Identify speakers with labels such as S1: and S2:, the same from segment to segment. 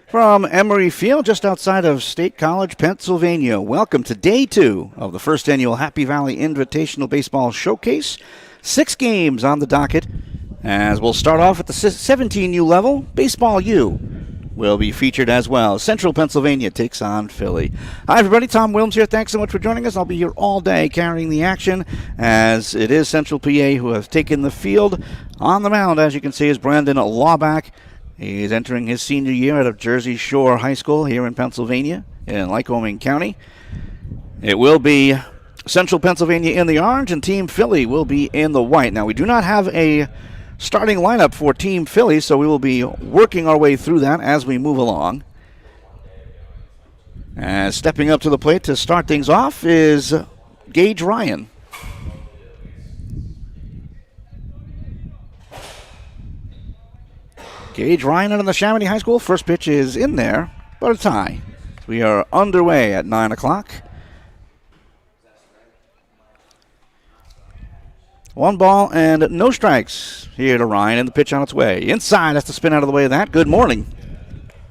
S1: From Emory Field, just outside of State College, Pennsylvania. Welcome to Day 2 of the first annual Happy Valley Invitational Baseball Showcase. 6 games on the docket, as we'll start off at the 17U level. Baseball U will be featured as well. Central Pennsylvania takes on Philly. Hi, everybody. Tom Williams here. Thanks so much for joining us. I'll be here all day carrying the action, as it is Central PA who have taken the field. On the mound, as you can see, is Brandon Lawback. He's entering his senior year out of Jersey Shore High School here in Pennsylvania, in Lycoming County. It will be Central Pennsylvania in the orange, and Team Philly will be in the white. Now, we do not have a starting lineup for Team Philly, so we will be working our way through that as we move along. And stepping up to the plate to start things off is Gage Ryan. Gage Ryan out of the Chamonix High School. First pitch is in there, but a tie. We are underway at 9 o'clock. 1 ball and no strikes here to Ryan, and the pitch on its way. Inside, has to spin out of the way of that. Good morning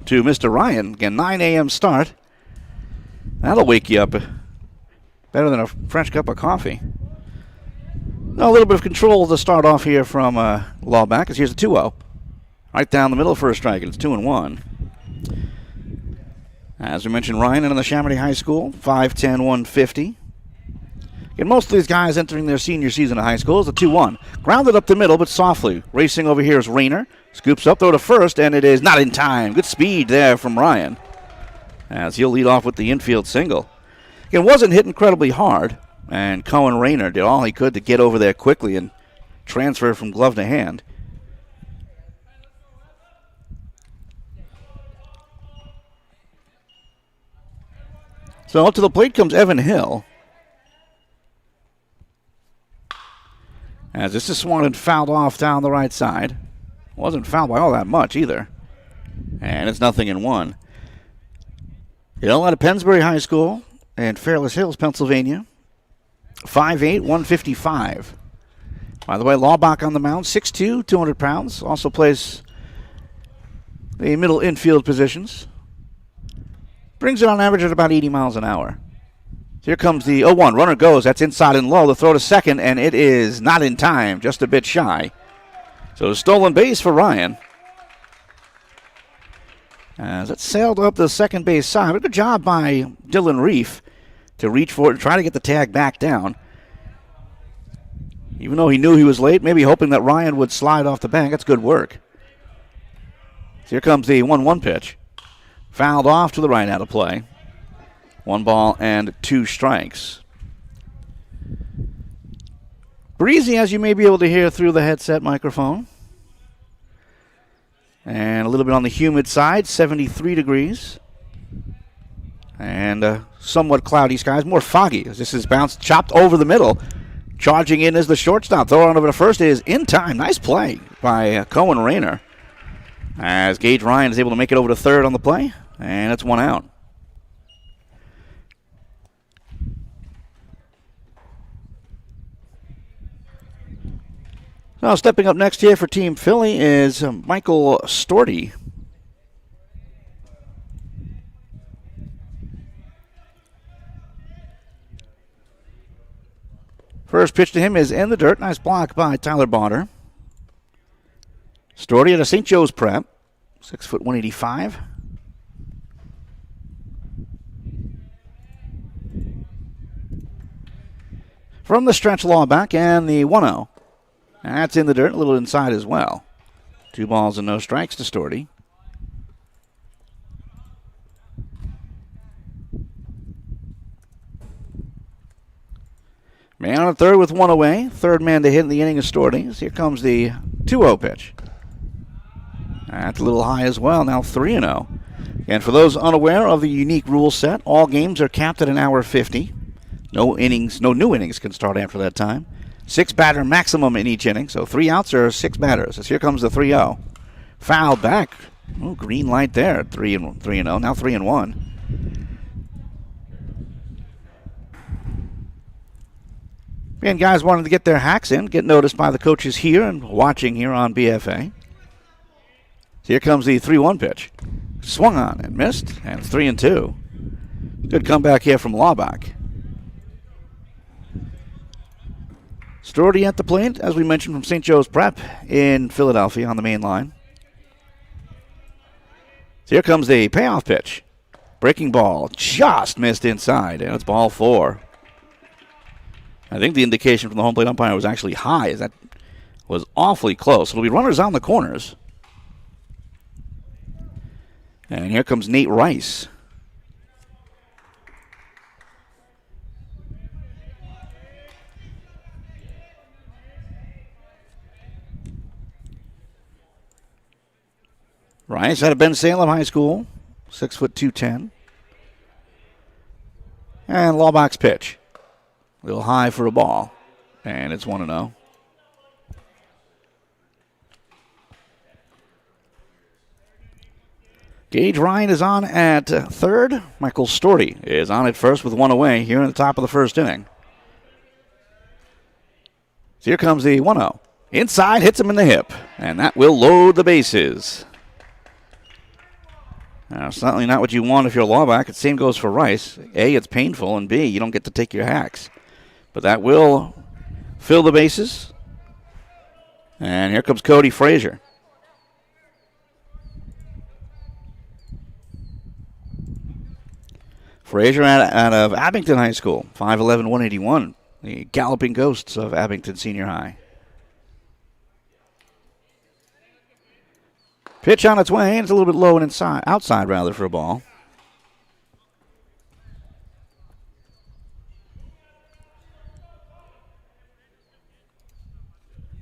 S1: to Mr. Ryan. Again, 9 a.m. start. That'll wake you up better than a fresh cup of coffee. Now, a little bit of control to start off here from Lawback, as here's a 2-0. Right down the middle for a strike, and it's 2-1. As we mentioned, Ryan in the Chamonix High School, 5'10", 150. And most of these guys entering their senior season of high school is a 2-1. Grounded up the middle, but softly. Racing over here is Rayner. Scoops up, throw to first, and it is not in time. Good speed there from Ryan, as he'll lead off with the infield single. It wasn't hit incredibly hard, and Cohen Rayner did all he could to get over there quickly and transfer from glove to hand. So up to the plate comes Evan Hill. As this is swung and fouled off down the right side. Wasn't fouled by all that much either. And it's 0-1. Hill out of Pennsbury High School in Fairless Hills, Pennsylvania. 5'8", 155. By the way, Lawbach on the mound, 6'2", 200 pounds. Also plays the middle infield positions. Brings it on average at about 80 miles an hour. Here comes the 0-1. Runner goes. That's inside and low. The throw to second, and it is not in time, just a bit shy. So stolen base for Ryan. As it sailed up the second base side. But good job by Dylan Reef to reach for it and try to get the tag back down. Even though he knew he was late, maybe hoping that Ryan would slide off the bank. That's good work. So here comes the 1-1 pitch. Fouled off to the right out of play. 1 ball and 2 strikes. Breezy, as you may be able to hear through the headset microphone. And a little bit on the humid side, 73 degrees. And somewhat cloudy skies, more foggy as this is bounced, chopped over the middle. Charging in is the shortstop. Throw on over to first is in time. Nice play by Cohen Rayner, as Gage Ryan is able to make it over to third on the play, and it's 1 out. Now stepping up next here for Team Philly is Michael Storty. First pitch to him is in the dirt. Nice block by Tyler Bonner. Storty at a St. Joe's prep, 6', 185. From the stretch, Lawback, and the 1-0. That's in the dirt, a little inside as well. 2 balls and no strikes to Storty. Man on third with 1 away. Third man to hit in the inning is Storty. Here comes the 2-0 pitch. That's a little high as well, now 3-0. And for those unaware of the unique rule set, all games are capped at 1:50. No new innings can start after that time. 6 batter maximum in each inning, so 3 outs or 6 batters. As here comes the 3-0. Foul back. Oh, green light there at 3-0. Now 3-1. And guys wanting to get their hacks in, get noticed by the coaches here and watching here on BFA. So here comes the 3-1 pitch. swung on and missed, and it's 3-2. Good comeback here from Laubach. Storty at the plate, as we mentioned, from St. Joe's Prep in Philadelphia on the main line. So here comes the payoff pitch. Breaking ball just missed inside, and it's ball 4. I think the indication from the home plate umpire was actually high, as that was awfully close. It'll be runners on the corners. And here comes Nate Rice. Rice out of Ben Salem High School, 6'2", and Laubach's pitch. A little high for a ball, and it's 1-0. Gage Ryan is on at third. Michael Storty is on at first with 1 away here in the top of the first inning. So here comes the 1-0. Inside, hits him in the hip, and that will load the bases. Now, certainly not what you want if you're Laubach. The same goes for Rice. A, it's painful, and B, you don't get to take your hacks. But that will fill the bases. And here comes Cody Frazier. Frazier out of Abington High School, 5'11", 181. The Galloping Ghosts of Abington Senior High. Pitch on its way, and it's a little bit low and outside rather for a ball.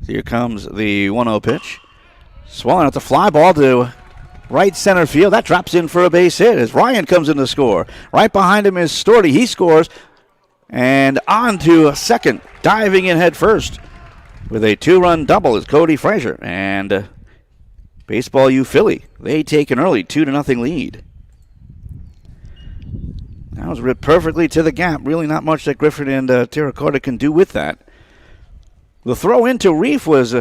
S1: So here comes the 1-0 pitch. Swung, it's a fly ball to right center field. That drops in for a base hit as Ryan comes in to score. Right behind him is Storty. He scores. And on to second, diving in head first with a 2-run double is Cody Frazier. And Baseball U Philly, they take an early 2-0 lead. That was ripped perfectly to the gap. Really not much that Griffin and Terracotta can do with that. The throw into Reef was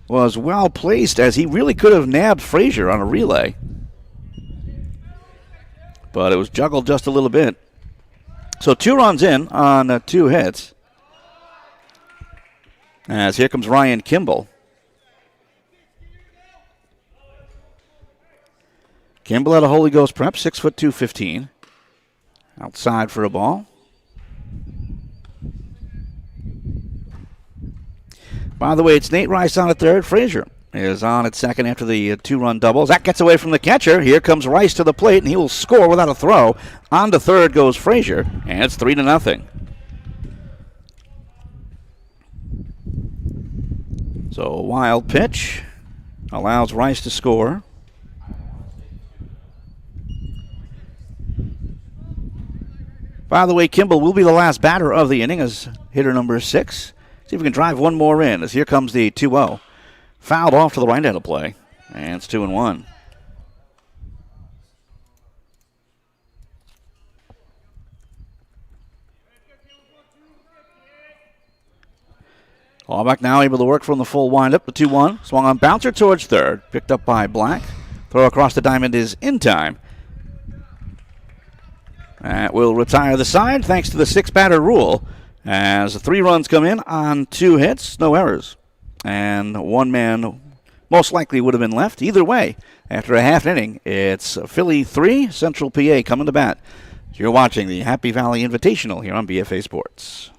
S1: well placed, as he really could have nabbed Frazier on a relay. But it was juggled just a little bit. So 2 runs in on 2 hits. As here comes Ryan Kimball. Kimball out of Holy Ghost Prep, 6'2", 15. Outside for a ball. By the way, it's Nate Rice on at third. Frazier is on at second after the 2-run doubles. That gets away from the catcher. Here comes Rice to the plate, and he will score without a throw. On to third goes Frazier, and it's 3-0. So a wild pitch allows Rice to score. By the way, Kimball will be the last batter of the inning as hitter number 6. See if we can drive one more in, as here comes the 2-0. Fouled off to the right end of play, and it's 2-1. Laubach now able to work from the full windup. The 2-1. Swung on bouncer towards third. Picked up by Black. Throw across the diamond is in time. That will retire the side thanks to the 6-batter rule, as 3 runs come in on 2 hits, no errors. And 1 man most likely would have been left. Either way, after a half inning, it's Philly 3, Central PA coming to bat. You're watching the Happy Valley Invitational here on BFA Sports.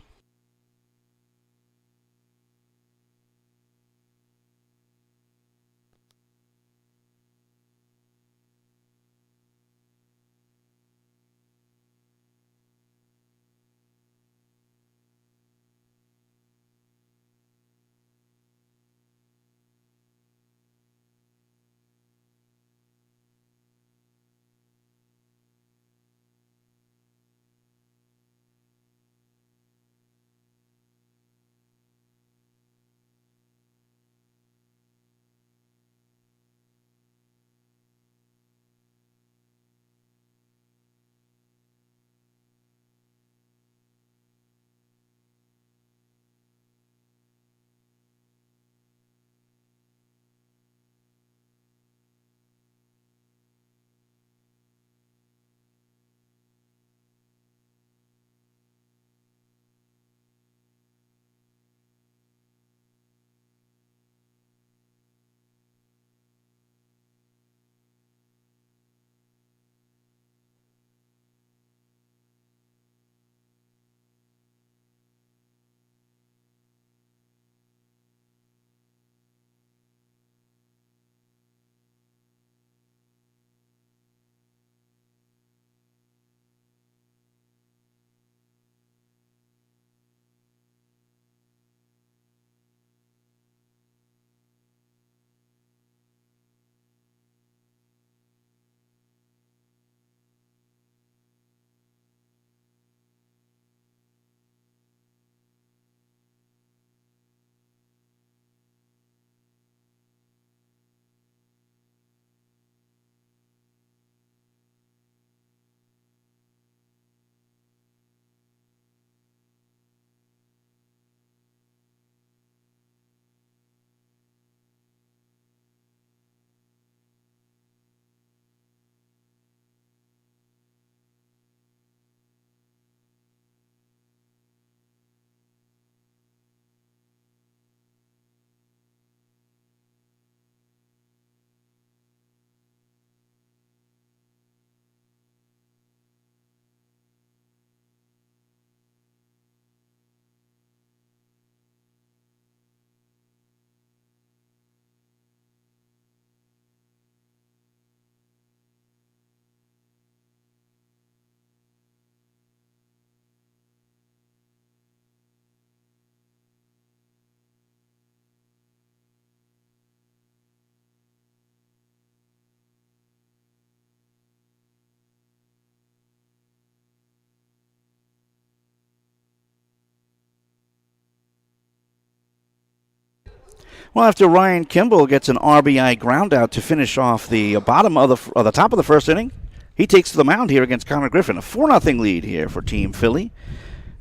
S1: Well, after Ryan Kimball gets an RBI ground out to finish off the bottom of the top of the first inning, he takes to the mound here against Connor Griffin. A 4-0 lead here for Team Philly.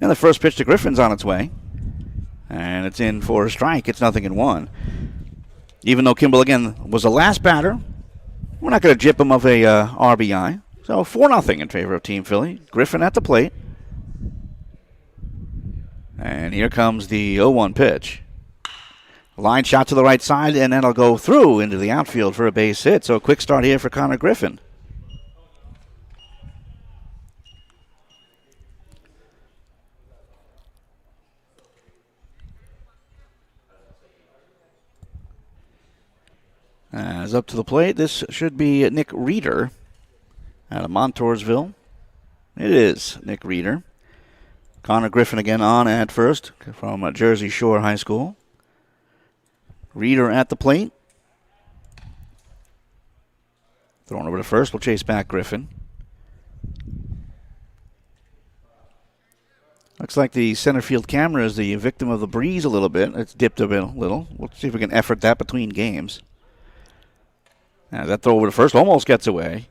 S1: And the first pitch to Griffin's on its way. And it's in for a strike. It's 0-1. Even though Kimball, again, was the last batter, we're not going to jip him of a RBI. So 4-0 in favor of Team Philly. Griffin at the plate. And here comes the 0-1 pitch. Line shot to the right side, and that'll go through into the outfield for a base hit. So a quick start here for Connor Griffin. As up to the plate, this should be Nick Reeder out of Montoursville. It is Nick Reeder. Connor Griffin again on at first from Jersey Shore High School. Reeder at the plate. Thrown over to first. We'll chase back Griffin. Looks like the center field camera is the victim of the breeze a little bit. It's dipped a little. We'll see if we can effort that between games. Now that throw over to first almost gets away.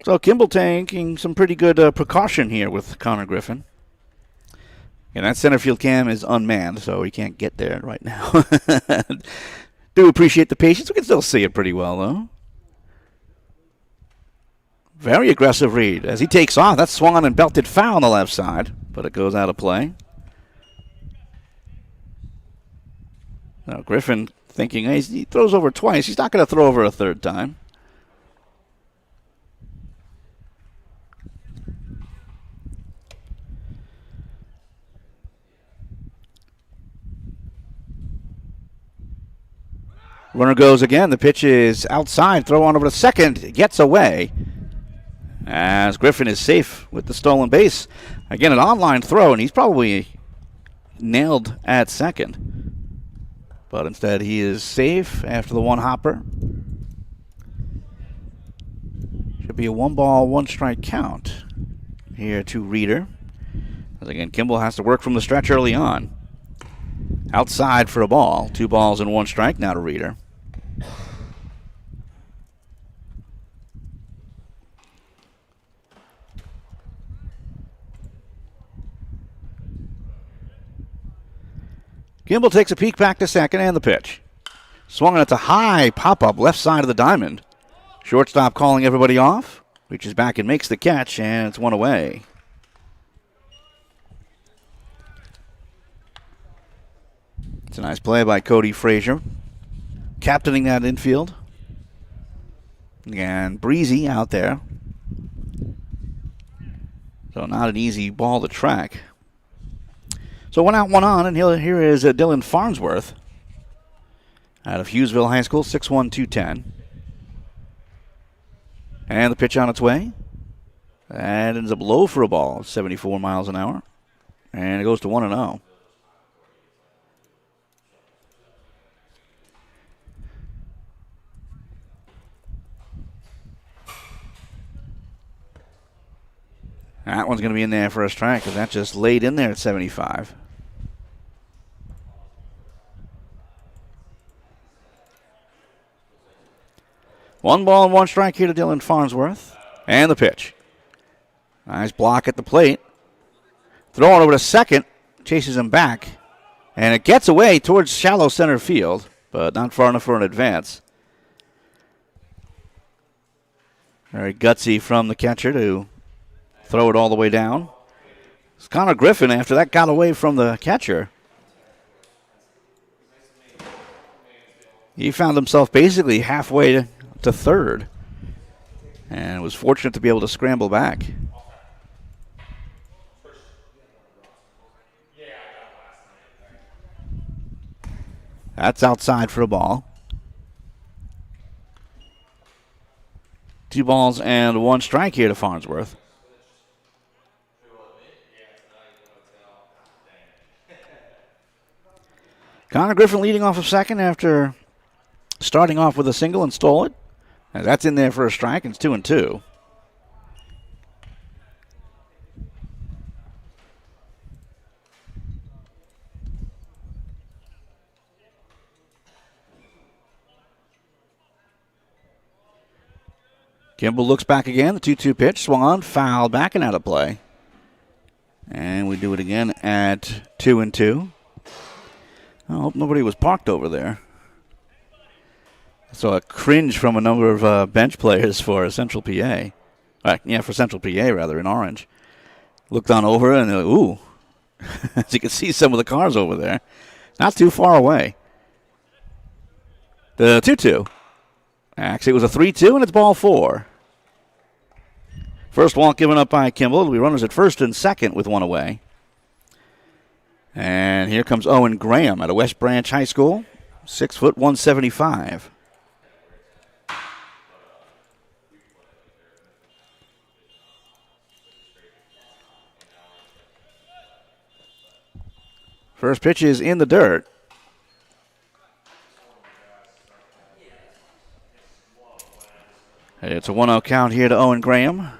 S1: So Kimball taking some pretty good precaution here with Connor Griffin. And that center field cam is unmanned, so he can't get there right now. Do appreciate the patience. We can still see it pretty well, though. Very aggressive read. As he takes off, that's swung on and belted foul on the left side, but it goes out of play. Now Griffin thinking, hey, he throws over twice. He's not going to throw over a third time. Runner goes again. The pitch is outside. Throw on over to second. Gets away. As Griffin is safe with the stolen base. Again, an online throw, and he's probably nailed at second. But instead, he is safe after the one hopper. Should be a 1-ball, 1-strike count here to Reeder. As again, Kimball has to work from the stretch early on. Outside for a ball. 2 balls and 1 strike now to Reeder. Kimball takes a peek back to second and the pitch. Swung on, it's a high pop-up left side of the diamond. Shortstop calling everybody off. Reaches back and makes the catch, and it's 1 away. It's a nice play by Cody Frazier, captaining that infield. And breezy out there. So not an easy ball to track. So 1 out, 1 on, and here is Dylan Farnsworth out of Hughesville High School, 6'1", 210. And the pitch on its way. That ends up low for a ball, 74 miles an hour. And it goes to 1-0. That one's going to be in there for a strike because that just laid in there at 75. One ball and 1 strike here to Dylan Farnsworth. And the pitch. Nice block at the plate. Throwing over to second. Chases him back. And it gets away towards shallow center field, but not far enough for an advance. Very gutsy from the catcher to throw it all the way down. It's Connor Griffin, after that, got away from the catcher. He found himself basically halfway to third and was fortunate to be able to scramble back. That's outside for a ball. 2 balls and 1 strike here to Farnsworth. Connor Griffin leading off of second after starting off with a single and stole it. And that's in there for a strike, and it's 2-2. Kimball looks back again. The 2-2 pitch swung on, foul back and out of play. And we do it again at 2-2. I hope nobody was parked over there. So a cringe from a number of bench players for Central PA. For Central PA, rather, in orange. Looked on over and they're like, ooh. As you can see some of the cars over there. Not too far away. The 2-2. Actually, it was a 3-2, and it's ball 4. First walk given up by Kimball. It'll be runners at first and second with one away. And here comes Owen Graham out of West Branch High School. 6 foot 175. First pitch is in the dirt. It's a 1-0 count here to Owen Graham.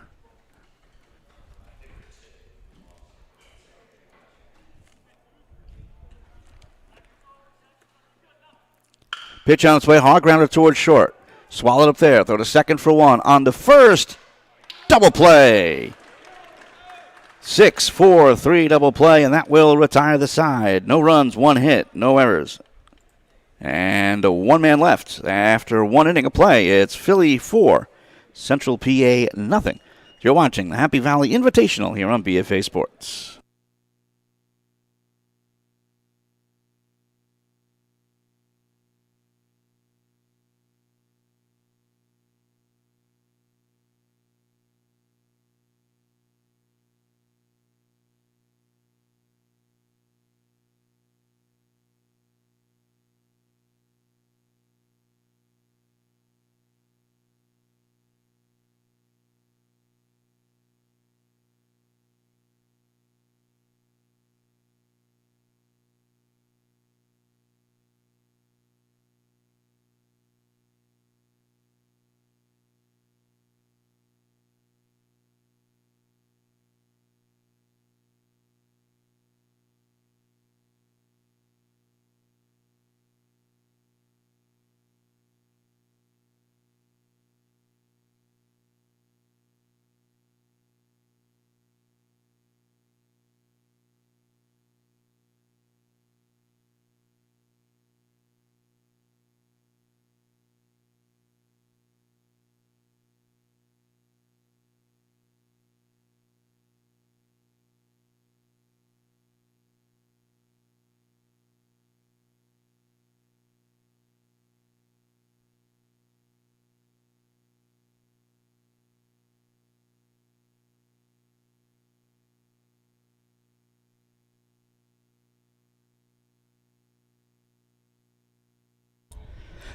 S1: Pitch on its way, hard grounder towards short. Swallowed up there, throw to second for 1. On to first, double play. 6-4-3 double play, and that will retire the side. No runs, 1 hit, no errors. And 1 man left after 1 inning of play. It's Philly 4, Central PA nothing. You're watching the Happy Valley Invitational here on BFA Sports.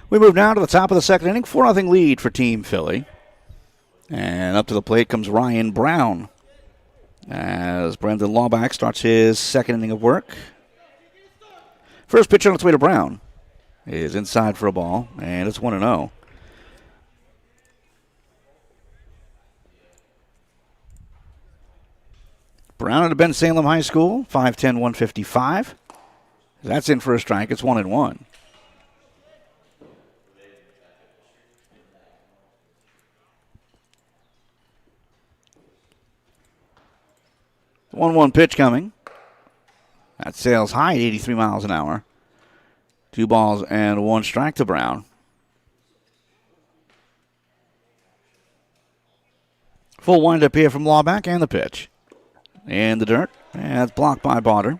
S1: We move now to the top of the second inning. 4-0 lead for Team Philly. And up to the plate comes Ryan Brown as Brendan Lawback starts his second inning of work. First pitch on its way to Brown is inside for a ball, and it's 1-0. Brown out of Ben Salem High School, 5'10", 155. That's in for a strike. It's 1-1. The 1-1 pitch coming. That sails high at 83 miles an hour. 2 balls and 1 strike to Brown. Full windup here from Lawback and the pitch. In the dirt. And it's blocked by Barter.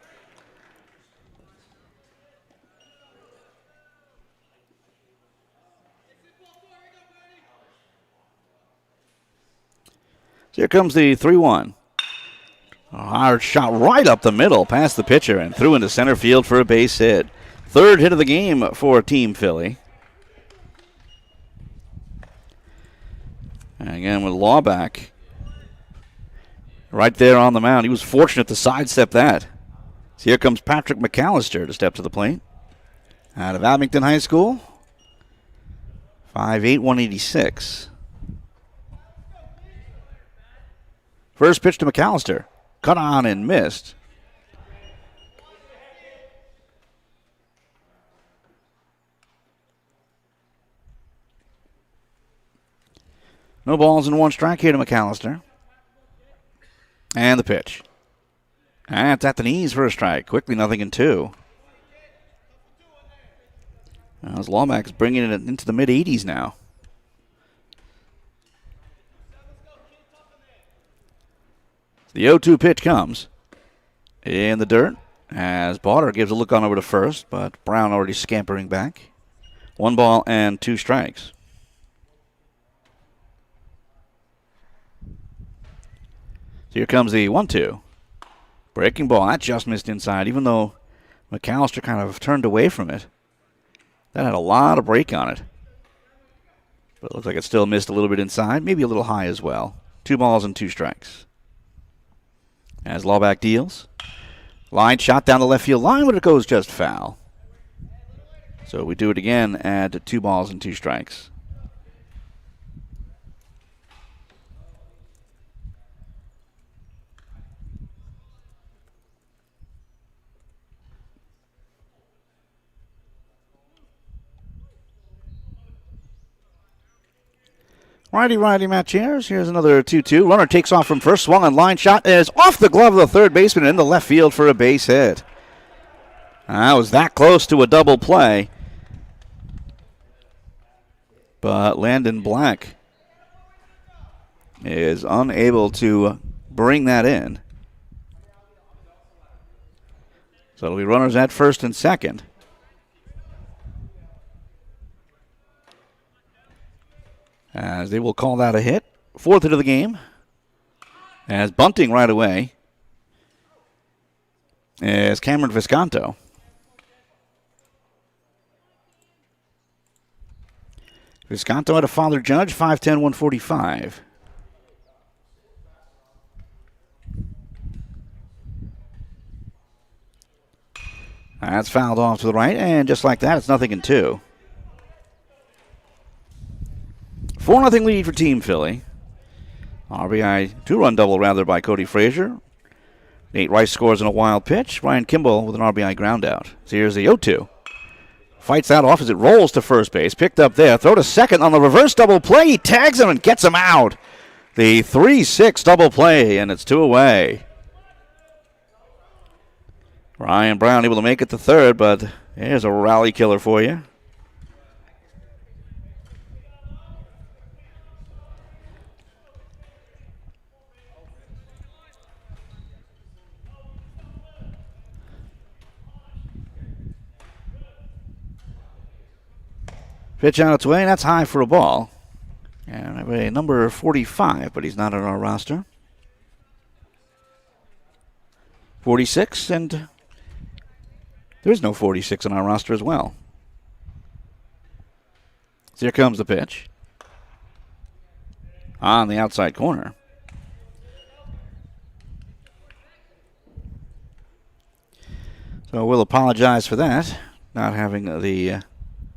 S1: So here comes the 3-1. A hard shot right up the middle past the pitcher and through into center field for a base hit. Third hit of the game for Team Philly. And again with Lawback right there on the mound. He was fortunate to sidestep that. So here comes Patrick McAllister to step to the plate. Out of Abington High School. 5'8", 186. First pitch to McAllister. Cut on and missed. No balls and one strike here to McAllister. And the pitch. And it's at the knees for a strike. Quickly, 0-2. As Lawback's bringing it into the mid-80s now. The 0-2 pitch comes in the dirt as Bauder gives a look on over to first, but Brown already scampering back. 1 ball and 2 strikes. So here comes the 1-2. Breaking ball. That just missed inside, even though McAllister kind of turned away from it. That had a lot of break on it. But it looks like it still missed a little bit inside, maybe a little high as well. 2 balls and 2 strikes. As Lawback deals. Line shot down the left field line, but it goes just foul. So we do it again at 2 balls and 2 strikes. Righty match here. Here's another 2-2. Runner takes off from first. Swung on line shot is off the glove of the third baseman in the left field for a base hit. That was that close to a double play. But Landon Black is unable to bring that in. So it'll be runners at first and second. As they will call that a hit. 4th hit of the game. As bunting right away is Cameron Visconto. Visconto had a father judge, 5'10", 145. That's fouled off to the right, and just like that, it's 0-2. 4-0 lead for Team Philly. RBI 2-run double rather by Cody Frazier. Nate Rice scores in a wild pitch. Ryan Kimball with an RBI ground out. So here's the 0-2. Fights that off as it rolls to first base. Picked up there. Throw to second on the reverse double play. He tags him and gets him out. The 3-6 double play, and it's 2 away. Ryan Brown able to make it to third, but here's a rally killer for you. Pitch on its way, and that's high for a ball. And I have a number 45, but he's not on our roster. 46, and there is no 46 on our roster as well. So here comes the pitch. On the outside corner. So we'll apologize for that, not having the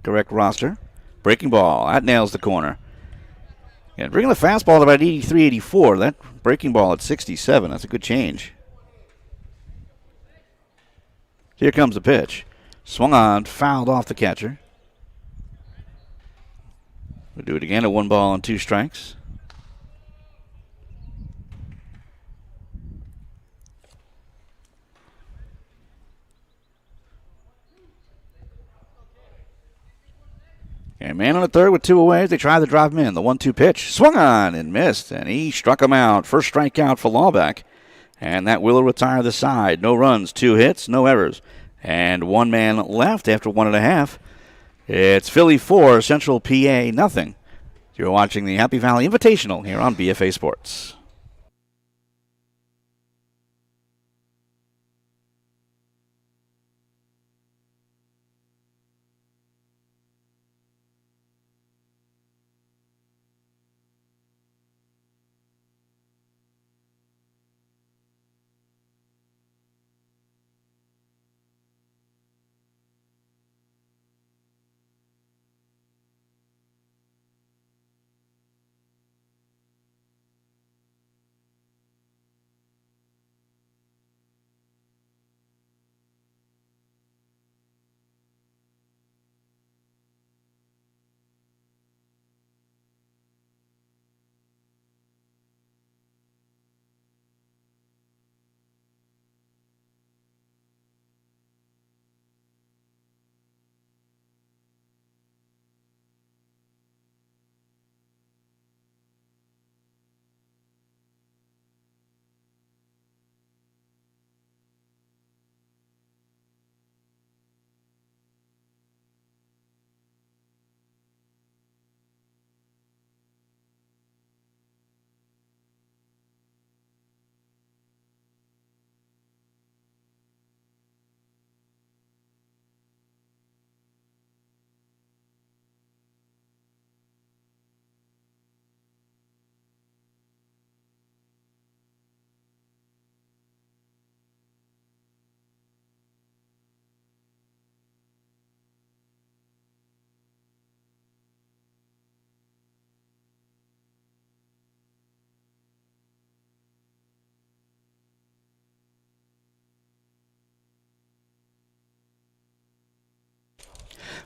S1: correct roster. Breaking ball. That nails the corner. And bringing the fastball to about 83, 84. That breaking ball at 67. That's a good change. Here comes the pitch. Swung on, fouled off the catcher. We'll do it again at 1 ball and 2 strikes. And man on the third with 2 away. They try to drive him in. The 1-2 pitch. Swung on and missed. And he struck him out. First strikeout for Lawback. And that will retire the side. No runs, 2 hits, no errors. And 1 man left after 1.5. It's Philly 4, Central PA nothing. You're watching the Happy Valley Invitational here on BFA Sports.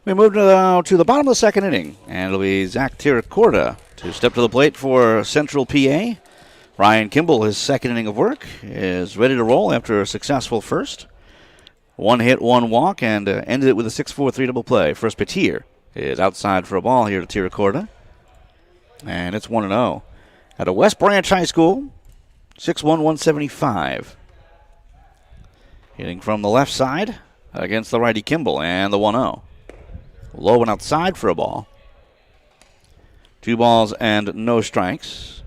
S1: We move now to the bottom of the second inning, and it'll be Zach Tiracorda to step to the plate for Central PA. Ryan Kimball, his second inning of work, is ready to roll after a successful first. One hit, one walk, and ended it with a 6-4-3 double play. First pitch here is outside for a ball here to Tiracorda. And it's 1-0. At a West Branch High School, 6'1", 175. Hitting from the left side against the righty Kimball, and the 1-0. Low and outside for a ball. 2 balls and no strikes.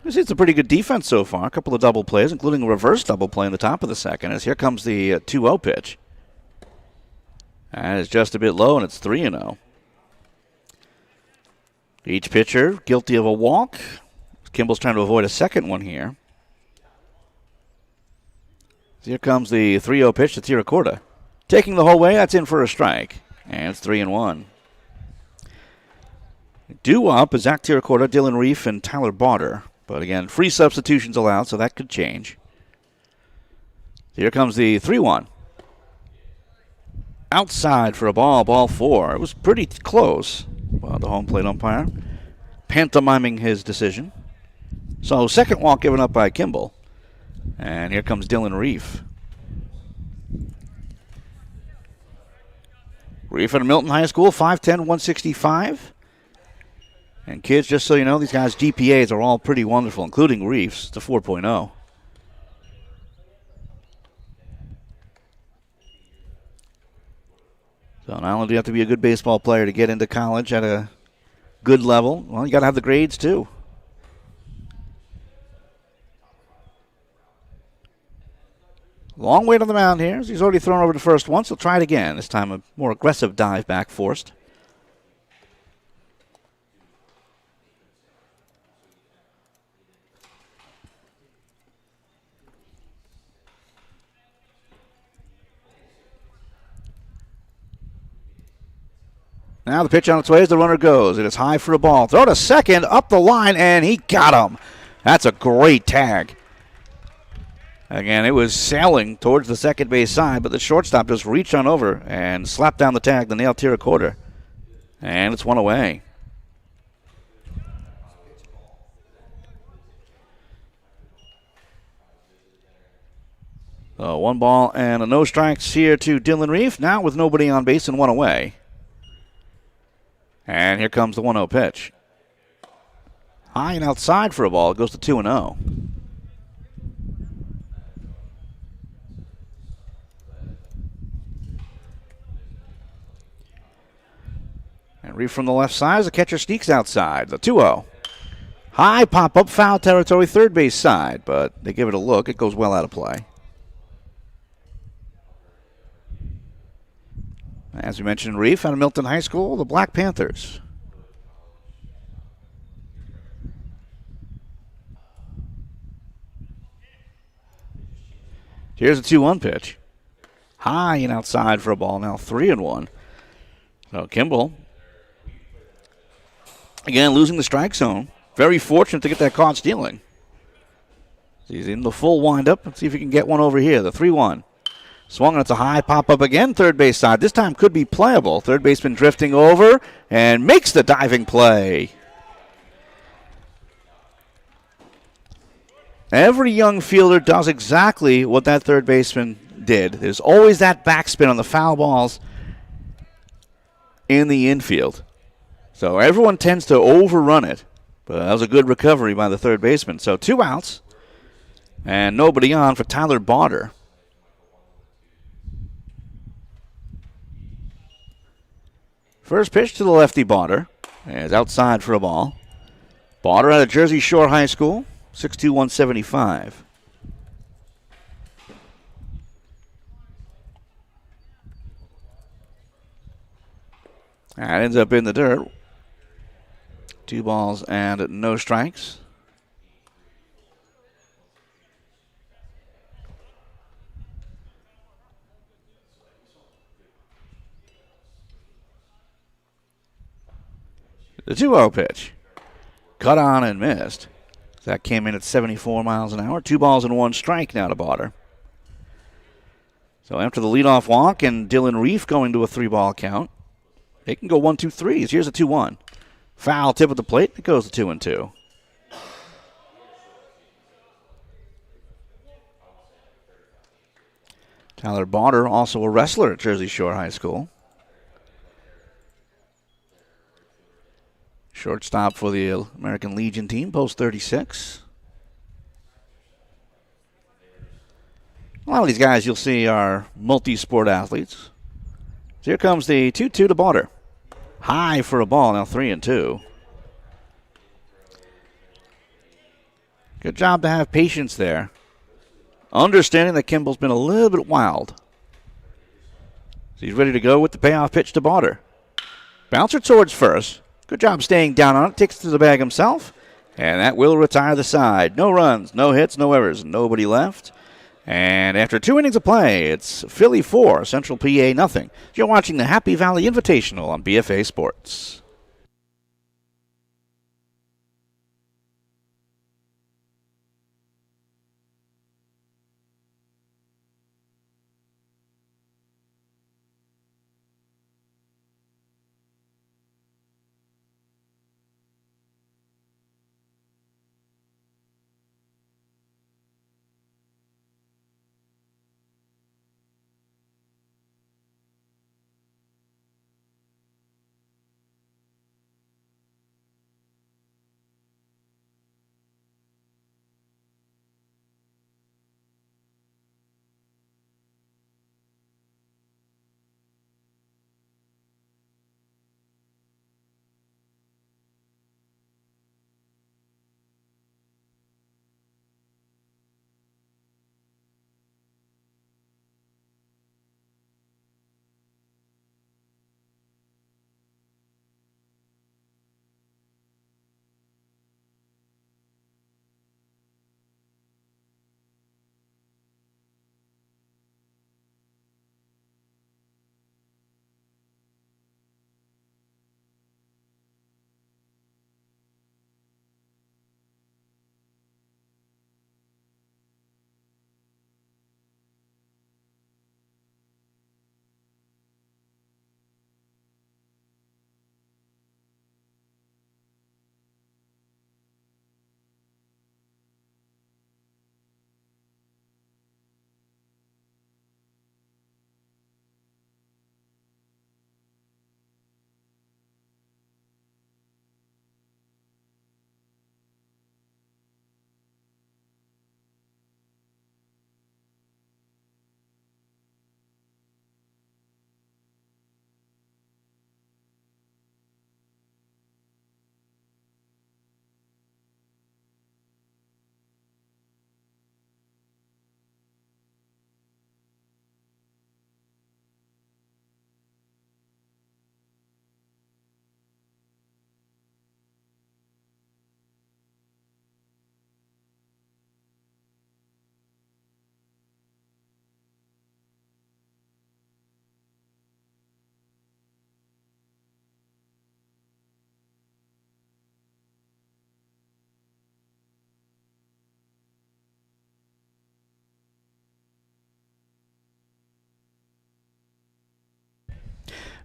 S1: It's a pretty good defense so far. A couple of double plays, including a reverse double play in the top of the second, as here comes the 2-0 pitch. And it's just a bit low, and it's 3-0. Each pitcher guilty of a walk. Kimball's trying to avoid a second one here. Here comes the 3-0 pitch to Tiracorda. Taking the whole way, that's in for a strike. And it's 3-1. Due up is Zach Tiracorda, Dylan Reef, and Tyler Barter. But again, free substitutions allowed, so that could change. Here comes the 3-1. Outside for a ball, ball 4. It was pretty close. Well, the home plate umpire pantomiming his decision. So second walk given up by Kimball. And here comes Dylan Reef. Reef at Milton High School, 5'10", 165. And kids, just so you know, these guys' GPAs are all pretty wonderful, including Reef's. It's a 4.0. So not only do you have to be a good baseball player to get into college at a good level, well, you got to have the grades too. Long way to the mound here. He's already thrown over to first once. He'll try it again. This time a more aggressive dive back forced. Now the pitch on its way as the runner goes. It is high for a ball. Throw to second, up the line, and he got him. That's a great tag. Again, it was sailing towards the second base side, but the shortstop just reached on over and slapped down the tag to nail Tiracorda. And it's 1 away. So 1 ball and a no strikes here to Dylan Reef. Now with nobody on base and 1 away. And here comes the 1-0 pitch. High and outside for a ball. It goes to 2-0. And Reef from the left side as the catcher sneaks outside. The 2-0. High pop-up, foul territory, third base side. But they give it a look. It goes well out of play. As we mentioned, Reef out of Milton High School, the Black Panthers. Here's a 2-1 pitch. High and outside for a ball, now 3-1. So Kimball, again, losing the strike zone. Very fortunate to get that caught stealing. He's in the full windup. Let's see if he can get one over here. The 3-1. Swung, and it's a high pop-up again, third base side. This time could be playable. Third baseman drifting over and makes the diving play. Every young fielder does exactly what that third baseman did. There's always that backspin on the foul balls in the infield. So everyone tends to overrun it. But that was a good recovery by the third baseman. So 2 outs and nobody on for Tyler Barter. First pitch to the lefty Barter. Is outside for a ball. Barter out of Jersey Shore High School, 6'2", 175. That ends up in the dirt. 2 balls and no strikes. The 2-0 pitch. Cut on and missed. That came in at 74 miles an hour. 2 balls and 1 strike now to Barter. So after the leadoff walk and Dylan Reef going to a 3-ball count, they can go 1-2-3s. Here's a 2-1. Foul tip at the plate. It goes to 2-2. Tyler Bauder, also a wrestler at Jersey Shore High School. Shortstop for the American Legion team, post 36. A lot of these guys you'll see are multi-sport athletes. So here comes the 2-2 to Bauder. High for a ball, now 3-2. Good job to have patience there. Understanding that Kimball's been a little bit wild. So he's ready to go with the payoff pitch to Bauder. Bouncer towards first. Good job staying down on it. Takes it to the bag himself. And that will retire the side. No runs, no hits, no errors. Nobody left. And after 2 innings of play, it's Philly 4, Central PA nothing. You're watching the Happy Valley Invitational on BFA Sports.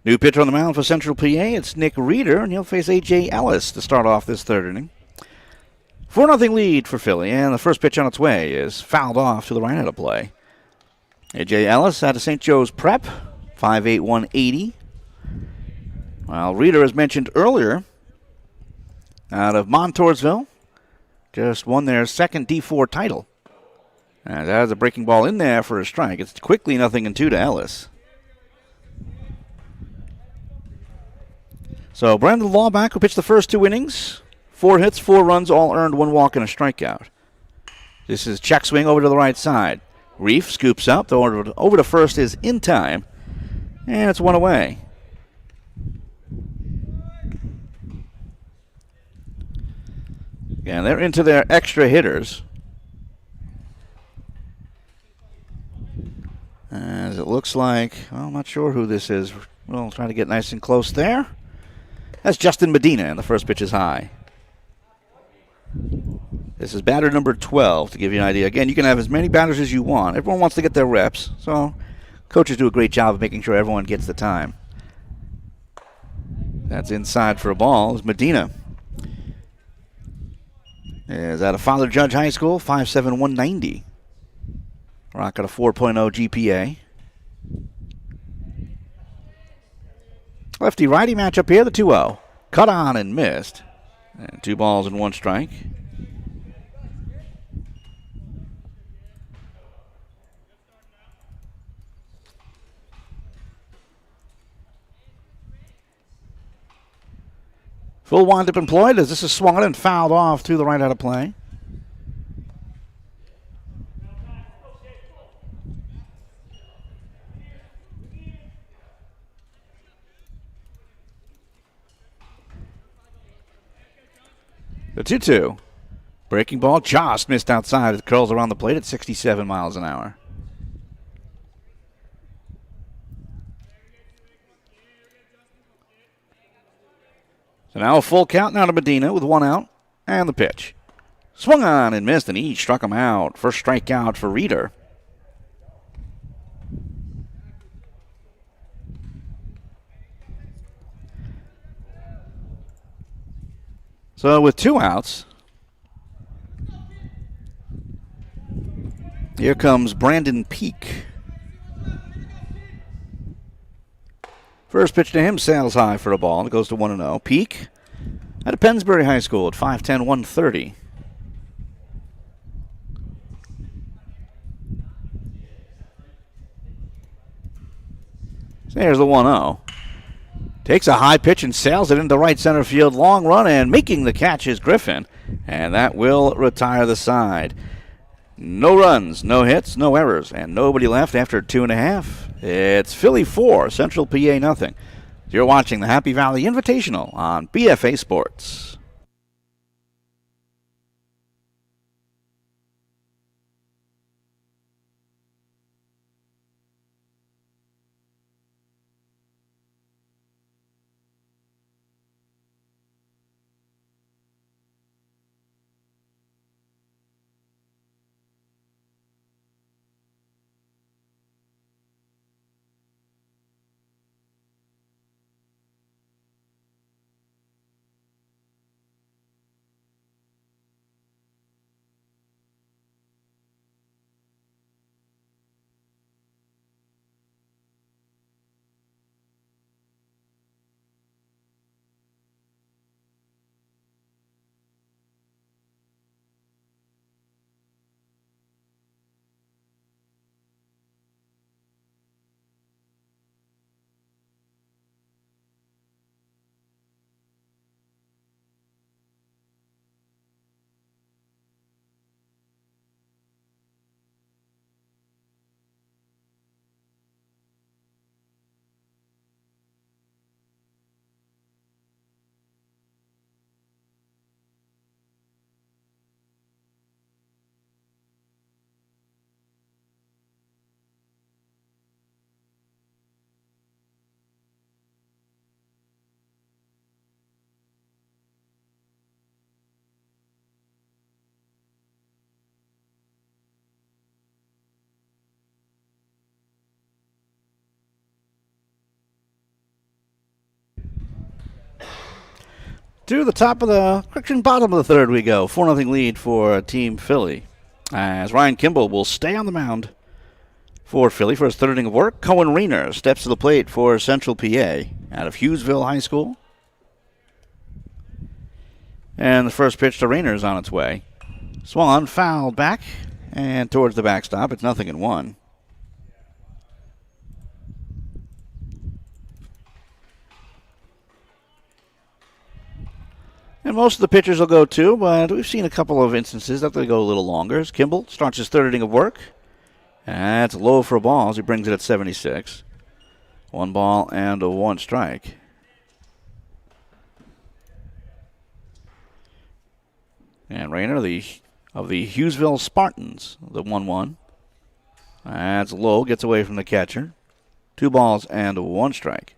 S1: New pitcher on the mound for Central PA. It's Nick Reeder, and he'll face A.J. Ellis to start off this third inning. 4-0 lead for Philly, and the first pitch on its way is fouled off to the right of the play. A.J. Ellis out of St. Joe's Prep, 5'8", 180. While Reeder, as mentioned earlier, out of Montoursville, just won their second D4 title. And that has a breaking ball in there for a strike. It's quickly 0-2 to Ellis. So Brandon Lawback, who pitched the first 2 innings, 4 hits, 4 runs, all earned, 1 walk and a strikeout. This is check swing over to the right side. Reef scoops up. The order over to first is in time, and it's 1 away. And they're into their extra hitters. As it looks like, well, I'm not sure who this is. We'll try to get nice and close there. That's Justin Medina, and the first pitch is high. This is batter number 12, to give you an idea. Again, you can have as many batters as you want. Everyone wants to get their reps, so coaches do a great job of making sure everyone gets the time. That's inside for a ball. Is Medina. Is out of Father Judge High School, 5'7", 190. Rocking a 4.0 GPA. Lefty-righty matchup here, the 2-0. Cut on and missed. And 2 balls and 1 strike. Full windup employed as this is swung and fouled off to the right out of play. The 2-2. Breaking ball just missed outside. It curls around the plate at 67 miles an hour. So now a full count now to Medina with 1 out and the pitch. Swung on and missed, and he struck him out. First strikeout for Reeder. So with 2 outs, here comes Brandon Peak. First pitch to him sails high for a ball. It goes to 1-0. Peak out of Pennsbury High School at 5'10", 130. So there's the 1-0. Takes a high pitch and sails it into right center field. Long run, and making the catch is Griffin. And that will retire the side. No runs, no hits, no errors, and nobody left after 2.5. It's Philly 4, Central PA nothing. You're watching the Happy Valley Invitational on BFA Sports. To the top of the, bottom of the third we go. 4-0 lead for Team Philly. As Ryan Kimball will stay on the mound for Philly for his third inning of work. Cohen Rayner steps to the plate for Central PA out of Hughesville High School. And the first pitch to Rayner is on its way. Swung, fouled back, and towards the backstop. It's 0-1. And most of the pitchers will go 2, but we've seen a couple of instances that they go a little longer. As Kimball starts his third inning of work. That's low for a ball as he brings it at 76. 1 ball and a 1 strike. And Rayner of the Hughesville Spartans, the 1-1. That's low, gets away from the catcher. 2 balls and 1 strike.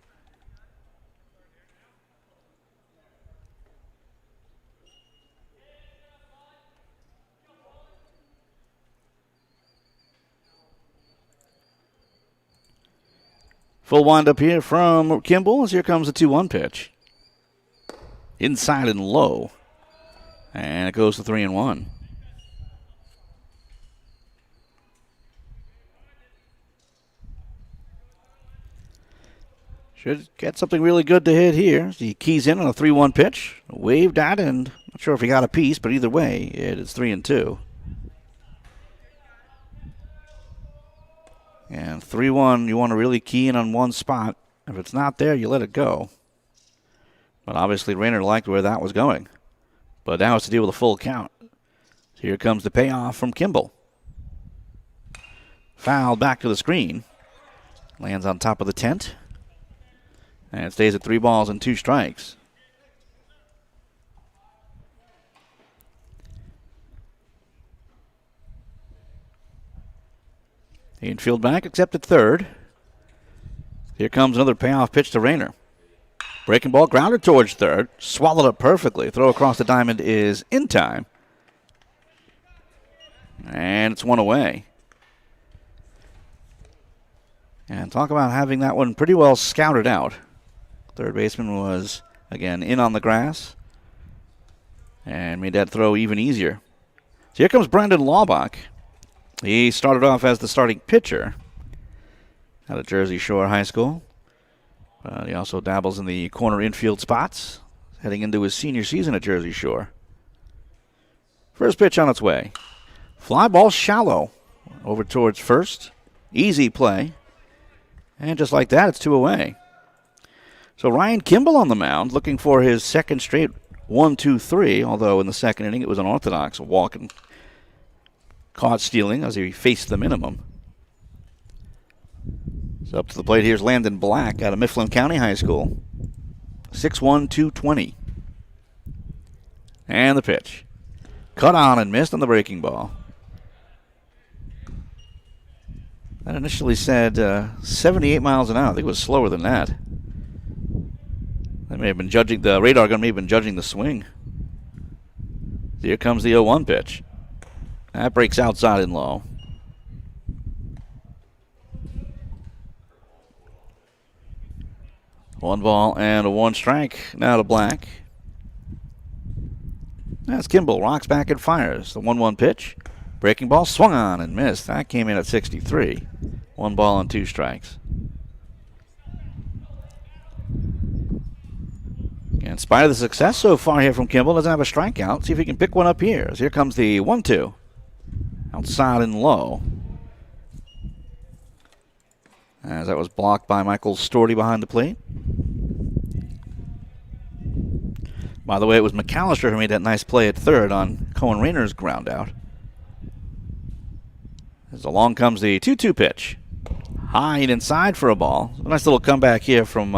S1: Full windup here from Kimball as here comes the 2-1 pitch. Inside and low. And it goes to 3-1. Should get something really good to hit here. He keys in on a 3-1 pitch. Waved at, and not sure if he got a piece, but either way, it is 3-2. And 3-1, you want to really key in on one spot. If it's not there, you let it go. But obviously, Rayner liked where that was going. But now it's to deal with a full count. So here comes the payoff from Kimball. Foul back to the screen. Lands on top of the tent. And it stays at 3 balls and 2 strikes. Infield back, except at third. Here comes another payoff pitch to Rayner. Breaking ball, grounded towards third. Swallowed up perfectly. Throw across the diamond is in time. And it's 1 away. And talk about having that one pretty well scouted out. Third baseman was, again, in on the grass. And made that throw even easier. So here comes Brandon Laubach. He started off as the starting pitcher out of Jersey Shore High School. He also dabbles in the corner infield spots, heading into his senior season at Jersey Shore. First pitch on its way. Fly ball shallow over towards first. Easy play. And just like that, it's 2 away. So Ryan Kimball on the mound, looking for his second straight 1-2-3, although in the second inning it was unorthodox, a walk and caught stealing as he faced the minimum. So up to the plate here's Landon Black out of Mifflin County High School. 6'1", 220. And the pitch. Cut on and missed on the breaking ball. That initially said 78 miles an hour. I think it was slower than that. They may have been judging, the radar gun may have been judging the swing. Here comes the 0-1 pitch. That breaks outside and low. One ball and a 1 strike. Now to Black. That's Kimball. Rocks back and fires. The 1-1 pitch. Breaking ball swung on and missed. That came in at 63. 1 ball and 2 strikes. In spite of the success so far here from Kimball, doesn't have a strikeout. See if he can pick one up here. As here comes the 1-2. Outside and low. As that was blocked by Michael Storty behind the plate. By the way, it was McAllister who made that nice play at third on Cohen Rayner's ground out. As along comes the 2-2 pitch. High and inside for a ball. A nice little comeback here from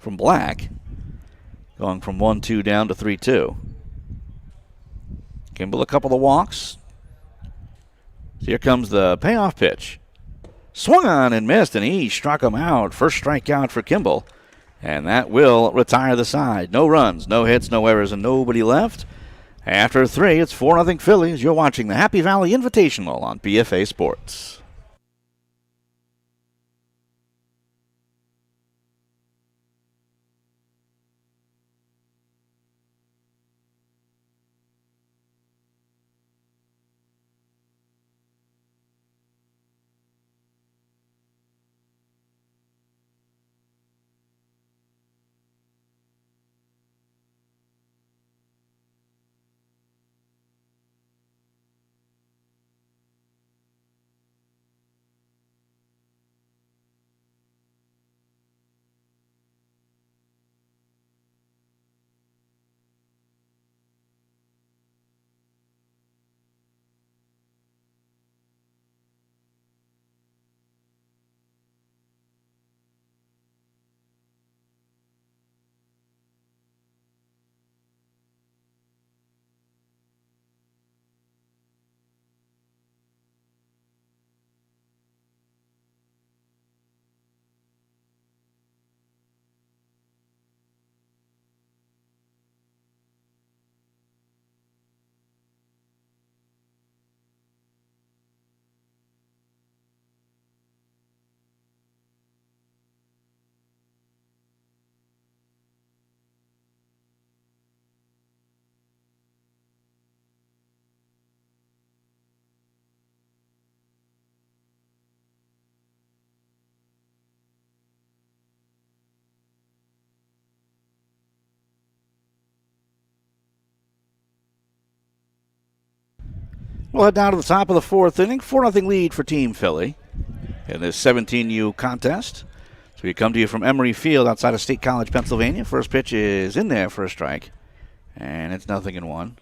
S1: Black. Going from 1-2 down to 3-2. Kimball a couple of walks. Here comes the payoff pitch. Swung on and missed, and he struck him out. First strikeout for Kimball. And that will retire the side. No runs, no hits, no errors, and nobody left. After 3, it's 4-0 Phillies. You're watching the Happy Valley Invitational on BFA Sports. We'll head down to the top of the fourth inning. 4-0 lead for Team Philly in this 17U contest. So we come to you from Emory Field outside of State College, Pennsylvania. First pitch is in there for a strike, and it's 0-1.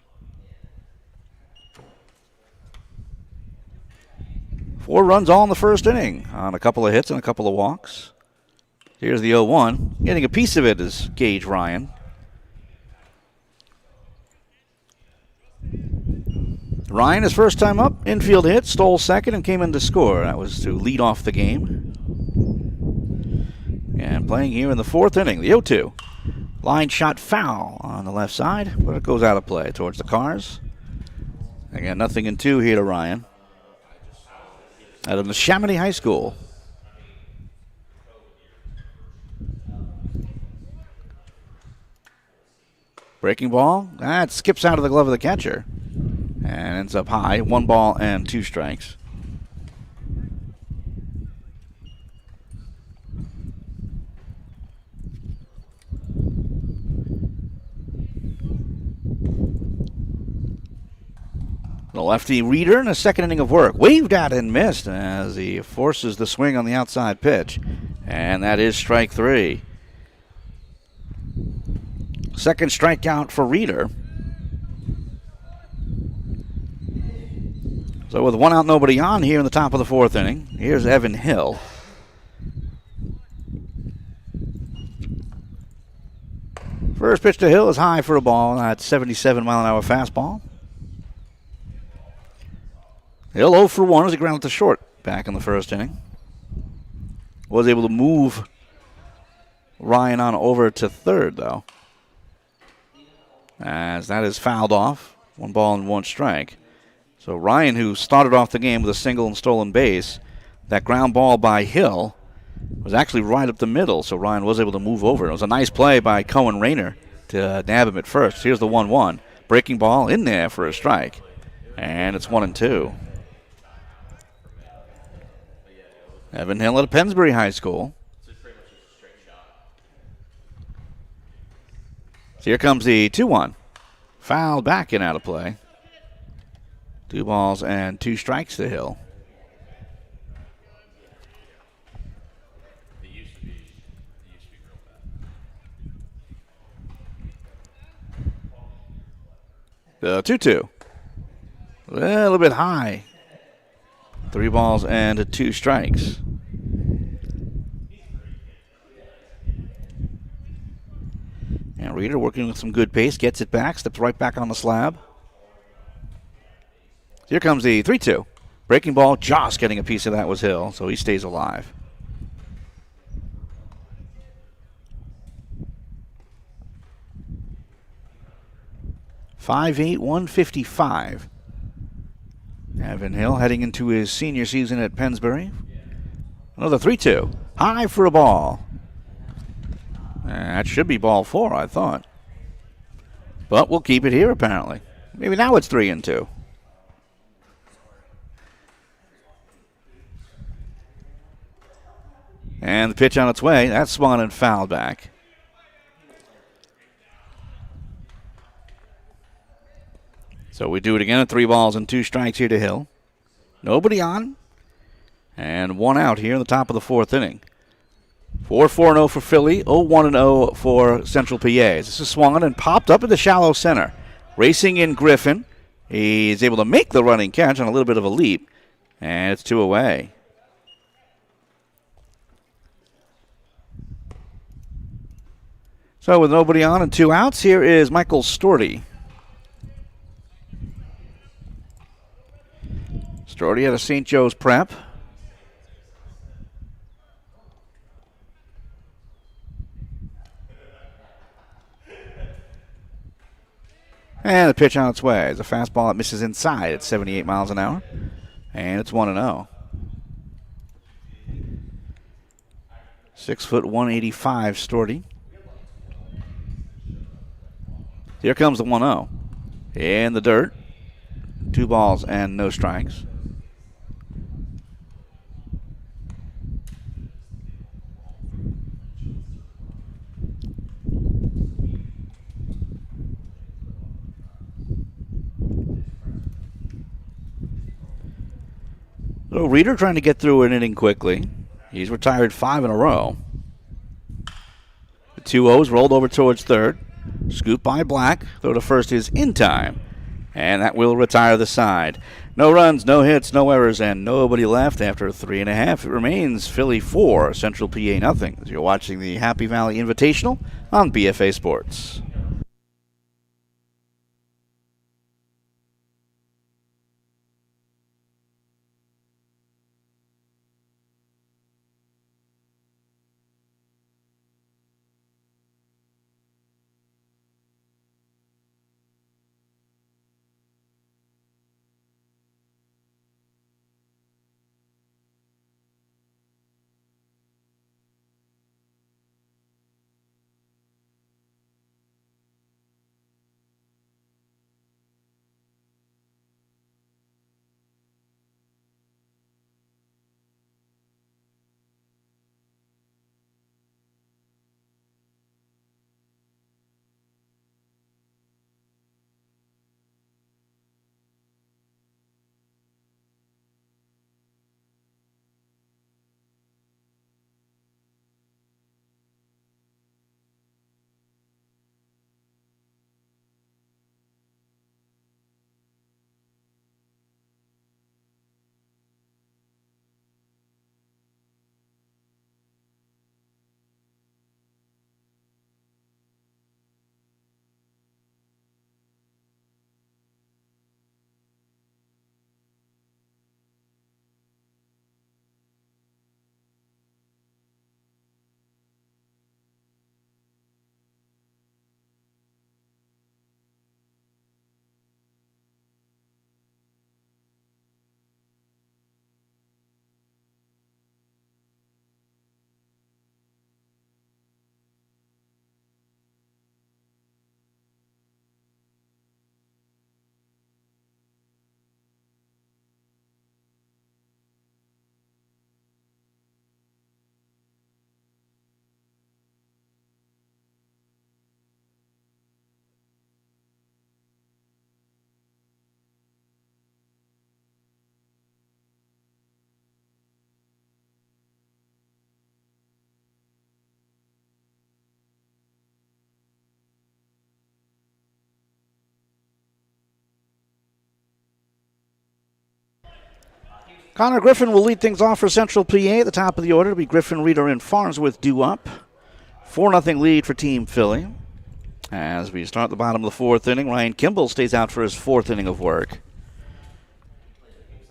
S1: 4 runs all in the first inning on a couple of hits and a couple of walks. Here's the 0-1. Getting a piece of it is Gage Ryan. Ryan, his first time up, infield hit, stole second, and came in to score. That was to lead off the game. And playing here in the fourth inning, the 0-2. Line shot foul on the left side, but it goes out of play towards the Cars. Again, 0-2 here to Ryan. Out of Neshaminy High School. Breaking ball, that skips out of the glove of the catcher. And ends up high, 1 ball and 2 strikes. The lefty Reeder in a second inning of work. Waved at and missed as he forces the swing on the outside pitch. And that is strike 3. Second strikeout for Reeder. So with 1 out, nobody on here in the top of the fourth inning, here's Evan Hill. First pitch to Hill is high for a ball. That's 77-mile-an-hour fastball. Hill 0 for 1 as he grounded to short back in the first inning. Was able to move Ryan on over to third, though, as that is fouled off. 1 ball and 1 strike. So Ryan, who started off the game with a single and stolen base, that ground ball by Hill was actually right up the middle, so Ryan was able to move over. It was a nice play by Cohen Rayner to nab him at first. Here's the 1-1. Breaking ball in there for a strike, and it's 1-2. Evan Hill at Pennsbury High School. So here comes the 2-1. Fouled back and out of play. 2 balls and 2 strikes to Hill. The 2-2. A little bit high. 3 balls and 2 strikes. And Reeder working with some good pace, gets it back, steps right back on the slab. Here comes the 3-2. Breaking ball, Joss getting a piece of that was Hill, so he stays alive. .58, 155. Evan Hill heading into his senior season at Pennsbury. Another 3-2. High for a ball. That should be ball 4, I thought. But we'll keep it here, apparently. Maybe now it's 3-2. And the pitch on its way. That's swung and fouled back. So we do it again at 3 balls and 2 strikes here to Hill. Nobody on. And 1 out here in the top of the fourth inning. 4-4-0 for Philly, 0-1-0 for Central PA. This is swung and popped up in the shallow center. Racing in Griffin. He's able to make the running catch on a little bit of a leap. And it's 2 away. So with nobody on and 2 outs, here is Michael Storty. Storty at a St. Joe's prep. And the pitch on its way. It's a fastball that misses inside at 78 miles an hour. And it's 1-0. 6'1", 185, Storty. Here comes the 1-0. In the dirt. 2 balls and no strikes. So Reeder trying to get through an inning quickly. He's retired 5 in a row. The 2-0's rolled over towards third. Scoop by Black. Throw to first is in time. And that will retire the side. No runs, no hits, no errors, and nobody left after 3.5. It remains Philly 4, Central PA nothing. As you're watching the Happy Valley Invitational on BFA Sports. Connor Griffin will lead things off for Central PA at the top of the order. It'll be Griffin, Reeder, and Farnsworth due up. 4-0 lead for Team Philly. As we start the bottom of the 4th inning, Ryan Kimball stays out for his 4th inning of work.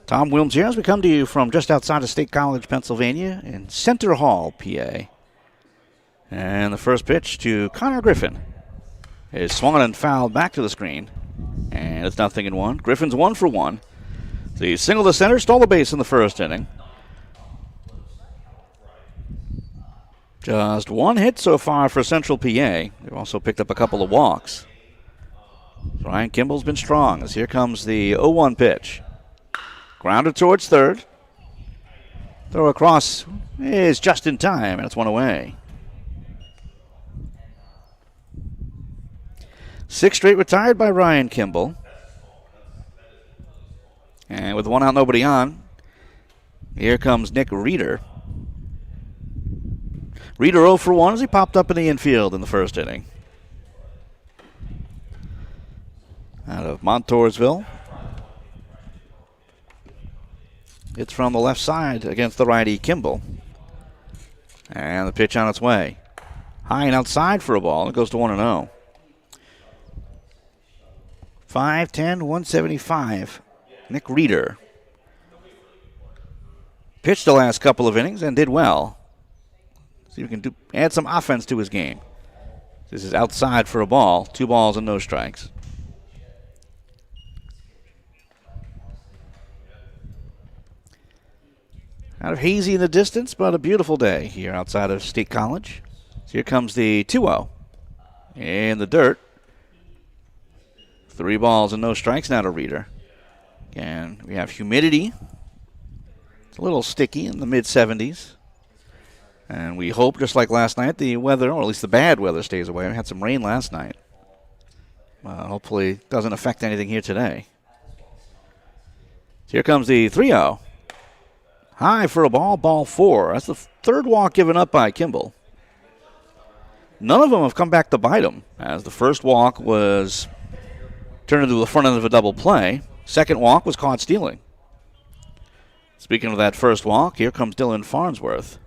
S1: Tom Wilms here as we come to you from just outside of State College, Pennsylvania in Center Hall, PA. And the first pitch to Connor Griffin is swung and fouled back to the screen. And it's 0-1. Griffin's 1 for 1. The single to center stole the base in the first inning. Just 1 hit so far for Central PA. They've also picked up a couple of walks. Ryan Kimball's been strong as here comes the 0-1 pitch. Grounded towards third. Throw across is just in time, and it's 1 away. 6 straight retired by Ryan Kimball. And with 1 out, nobody on, here comes Nick Reeder. Reeder 0 for 1 as he popped up in the infield in the first inning. Out of Montoursville. It's from the left side against the righty Kimball. And the pitch on its way. High and outside for a ball. It goes to 1-0. 5'10", 175. Nick Reeder. Pitched the last couple of innings and did well. See if we can add some offense to his game. This is outside for a ball. 2 balls and no strikes. Kind of hazy in the distance, but a beautiful day here outside of State College. So here comes the 2-0 in the dirt. 3 balls and no strikes now to Reeder. And we have humidity. It's a little sticky in the mid-70s. And we hope, just like last night, the weather, or at least the bad weather, stays away. We had some rain last night. Hopefully it doesn't affect anything here today. So here comes the 3-0. High for a ball 4. That's the third walk given up by Kimball. None of them have come back to bite him, as the first walk was turned into the front end of a double play. Second walk was caught stealing. Speaking of that first walk, here comes Dylan Farnsworth.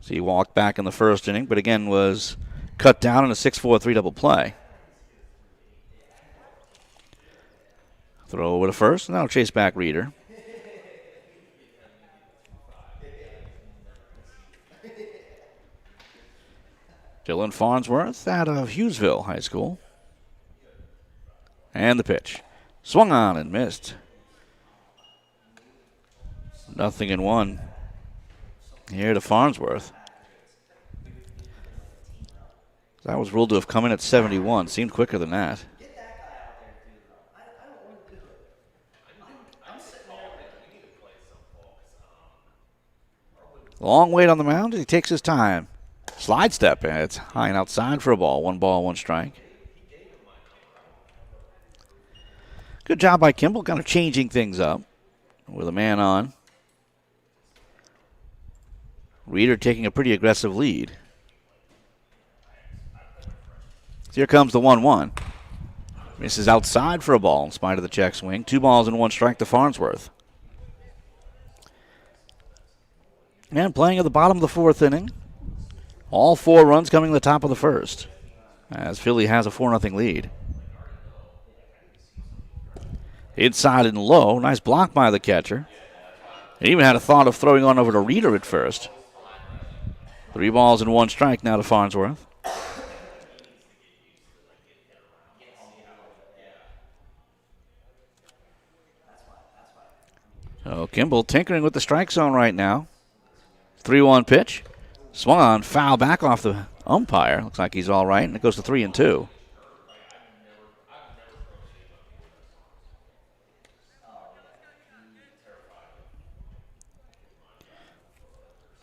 S1: So he walked back in the first inning, but again was cut down in a 6-4-3 double play. Throw over to first, and that'll chase back Reeder. Dylan Farnsworth out of Hughesville High School. And the pitch. Swung on and missed. 0-1 here to Farnsworth. That was ruled to have come in at 71. Seemed quicker than that. Long wait on the mound. He takes his time. Slide step, and it's high and outside for a ball. 1 strike. Good job by Kimball, kind of changing things up with a man on. Reeder taking a pretty aggressive lead. So here comes the 1-1. Misses outside for a ball in spite of the check swing. 2 strike to Farnsworth. And playing at the bottom of the fourth inning. All 4 runs coming to the top of the first, as Philly has a 4-0 lead. Inside and low. Nice block by the catcher. He even had a thought of throwing on over to Reeder at first. 3 strike now to Farnsworth. So Kimball tinkering with the strike zone right now. 3-1 pitch. Swung on, foul back off the umpire. Looks like he's all right, and it goes to 3-2.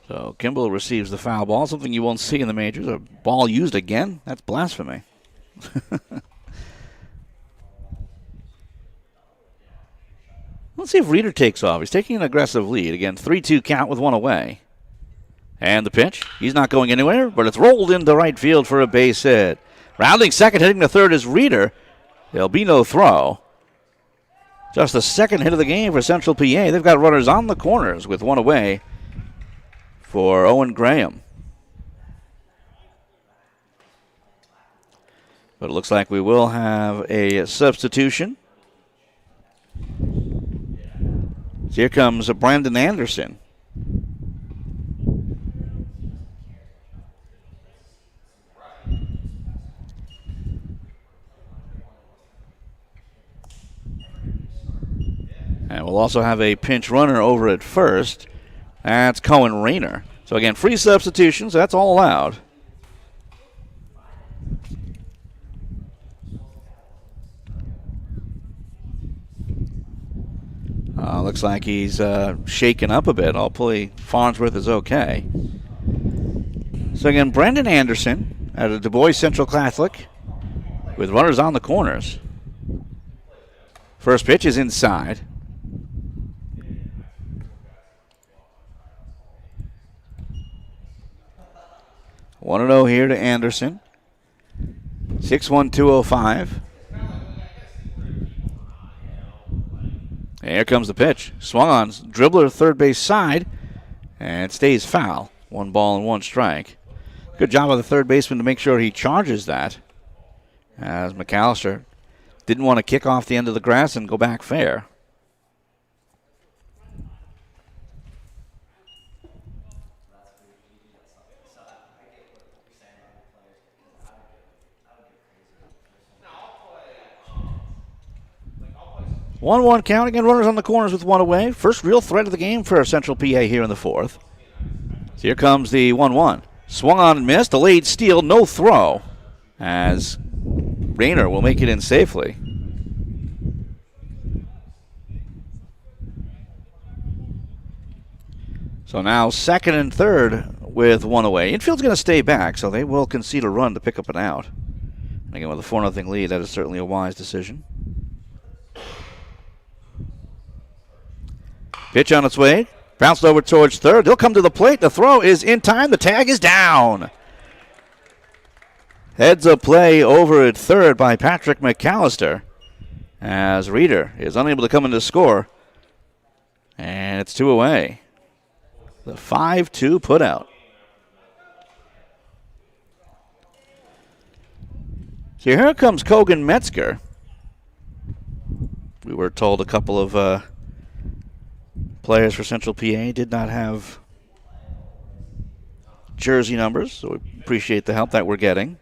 S1: So Kimball receives the foul ball, something you won't see in the majors. A ball used again? That's blasphemy. Let's see if Reeder takes off. He's taking an aggressive lead. Again, 3-2 count with 1 away. And the pitch. He's not going anywhere, but it's rolled into right field for a base hit. Rounding second, hitting the third is Reeder. There'll be no throw. Just the second hit of the game for Central PA. They've got runners on the corners with 1 away for Owen Graham. But it looks like we will have a substitution. So here comes Brandon Anderson. And we'll also have a pinch runner over at first. That's Cohen Rayner. So again, free substitutions. That's all allowed. Looks like he's shaken up a bit. Hopefully Farnsworth is okay. So again, Brandon Anderson out of Du Bois Central Catholic with runners on the corners. First pitch is inside. 1-0 here to Anderson. 6'1", 205. And here comes the pitch. Swung on, dribbler third base side, and stays foul. 1 strike. Good job of the third baseman to make sure he charges that, as McAllister didn't want to kick off the end of the grass and go back fair. One count, again, runners on the corners with 1 away. First real threat of the game for Central PA here in the fourth. So here comes the 1-1. Swung on and missed, delayed steal, no throw, as Rayner will make it in safely. So now second and third with 1 away. Infield's going to stay back, so they will concede a run to pick up an out. And again, with a 4-0 lead, that is certainly a wise decision. Pitch on its way. Bounced over towards third. They'll come to the plate. The throw is in time. The tag is down. Heads up play over at third by Patrick McAllister as Reeder is unable to come in to score. And it's 2 away. The 5-2 putout. So here comes Kogan Metzger. We were told a couple of players for Central PA did not have jersey numbers, so we appreciate the help that we're getting.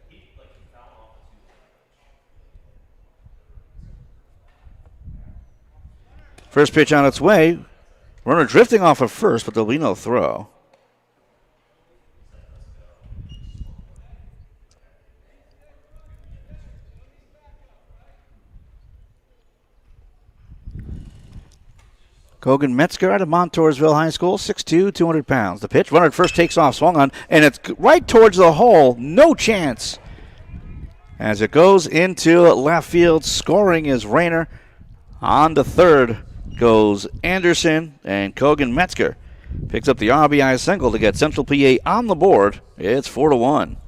S1: First pitch on its way. Runner drifting off of first, but there'll be no throw. Kogan Metzger out of Montoursville High School, 6'2", 200 pounds. The pitch, runner at first takes off, swung on, and it's right towards the hole. No chance. As it goes into left field, scoring is Rayner. On to third goes Anderson, and Kogan Metzger picks up the RBI single to get Central PA on the board. It's 4-1.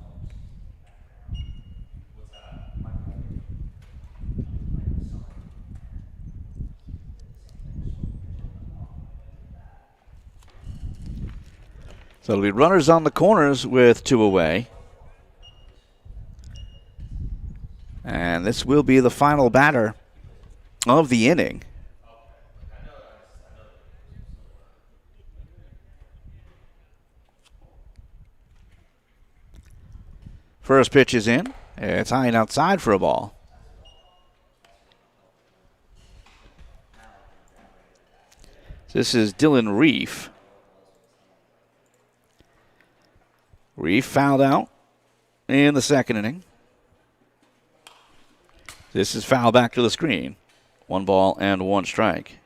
S1: So it'll be runners on the corners with 2 away. And this will be the final batter of the inning. First pitch is in. It's high and outside for a ball. This is Dylan Reef. Reef fouled out in the second inning. This is foul back to the screen. 1 ball and 1 strike.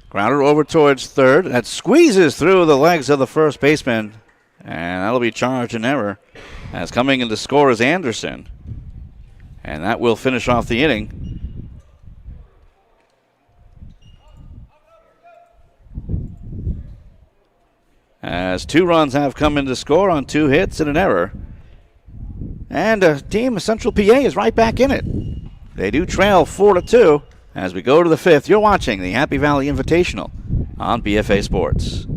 S1: Grounder over towards third. That squeezes through the legs of the first baseman. And that'll be charged in error. As coming in to score is Anderson. And that will finish off the inning. As 2 runs have come in to score on 2 hits and an error. And team Central PA is right back in it. They do trail 4-2. As we go to the 5th, you're watching the Happy Valley Invitational on BFA Sports.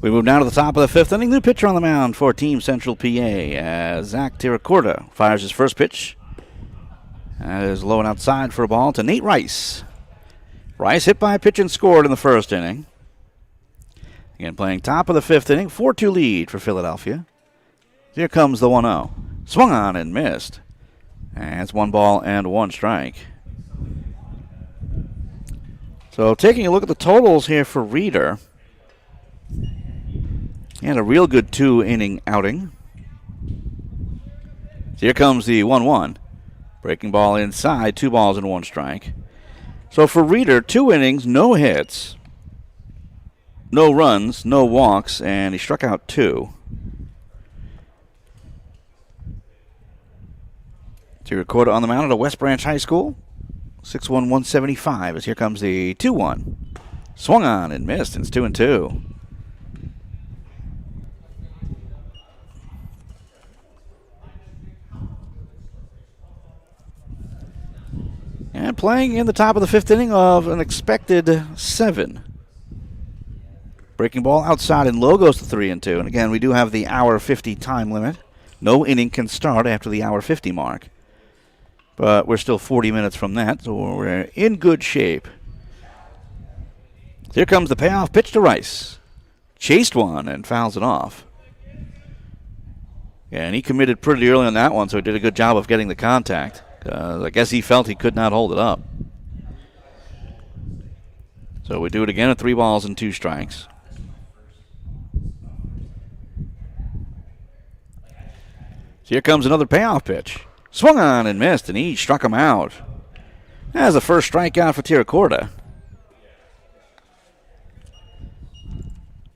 S1: We move now to the top of the fifth inning. New pitcher on the mound for Team Central PA as Zach Tiracorda fires his first pitch. That is low and outside for a ball to Nate Rice. Rice hit by a pitch and scored in the first inning. Again, playing top of the fifth inning, 4-2 lead for Philadelphia. Here comes the 1-0. Swung on and missed. And it's 1 ball and 1 strike. So taking a look at the totals here for Reeder. He had a real good 2-inning outing. So here comes the 1-1. Breaking ball inside, 2 balls and 1 strike. So for Reeder, 2 innings, no hits, no runs, no walks, and he struck out 2. Tiracorda on the mound at West Branch High School. 6'1", 175 as here comes the 2-1. Swung on and missed, and it's 2-2. And playing in the top of the fifth inning of an expected 7. Breaking ball outside and low goes to 3-2. And again, we do have the hour 50 time limit. No inning can start after the hour 50 mark. But we're still 40 minutes from that, so we're in good shape. Here comes the payoff pitch to Rice. Chased one and fouls it off. And he committed pretty early on that one, so he did a good job of getting the contact. I guess he felt he could not hold it up. So we do it again at 3 balls and 2 strikes. So here comes another payoff pitch. Swung on and missed, and he struck him out. That's the first strikeout for Tiracorda.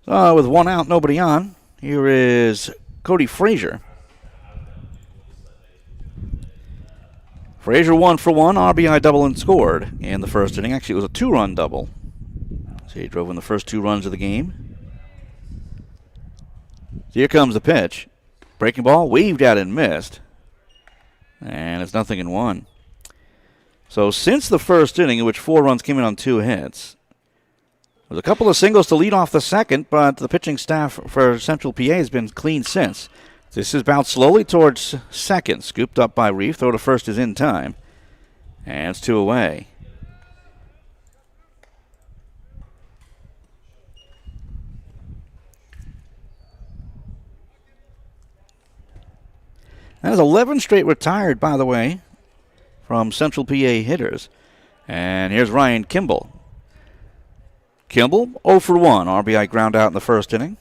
S1: So with 1 out, nobody on, here is Cody Frazier. Frazier 1 for 1, RBI double and scored in the first inning. Actually, it was a 2-run double. So he drove in the first 2 runs of the game. So here comes the pitch. Breaking ball, waved at and missed. And it's 0-1. So since the first inning, in which 4 runs came in on 2 hits, there's a couple of singles to lead off the second, but the pitching staff for Central PA has been clean since. This is bounced slowly towards second. Scooped up by Reef. Throw to first is in time. And it's 2 away. That is 11 straight retired, by the way, from Central PA hitters. And here's Ryan Kimball. Kimball, 0 for 1. RBI ground out in the first inning.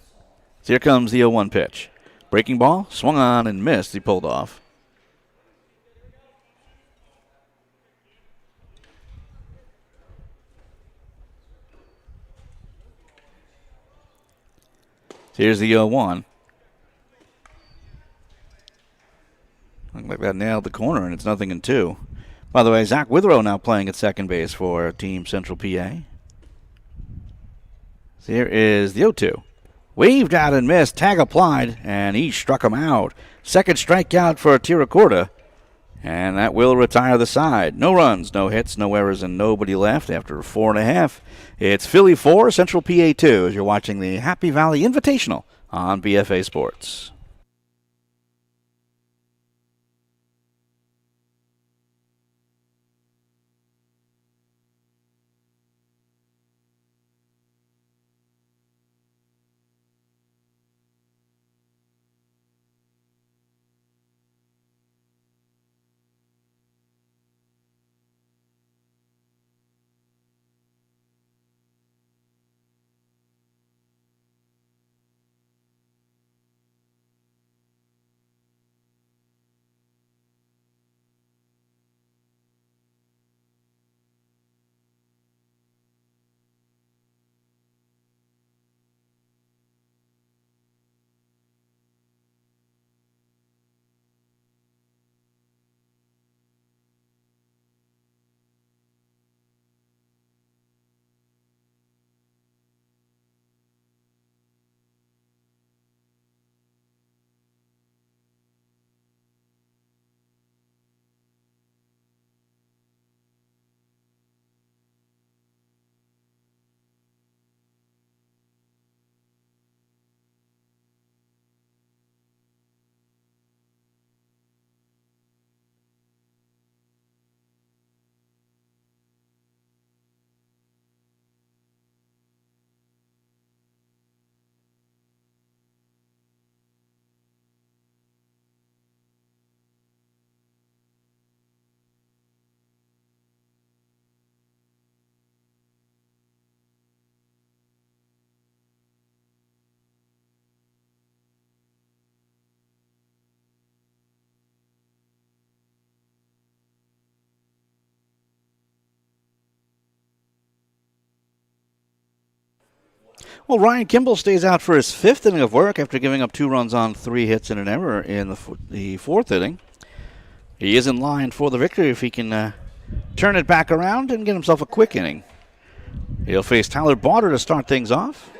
S1: So here comes the 0-1 pitch. Breaking ball, swung on and missed. He pulled off. Here's the 0-1. Looked like that nailed the corner, and it's 0-2. By the way, Zach Withrow now playing at second base for Team Central PA. So here is the 0-2. Waved out and missed. Tag applied, and he struck him out. Second strikeout for Tiracorda, and that will retire the side. No runs, no hits, no errors, and nobody left after 4.5. It's Philly 4, Central PA 2, as you're watching the Happy Valley Invitational on BFA Sports. Well, Ryan Kimball stays out for his 5th inning of work after giving up 2 runs on 3 hits and an error in the 4th inning. He is in line for the victory if he can turn it back around and get himself a quick inning. He'll face Tyler Barter to start things off.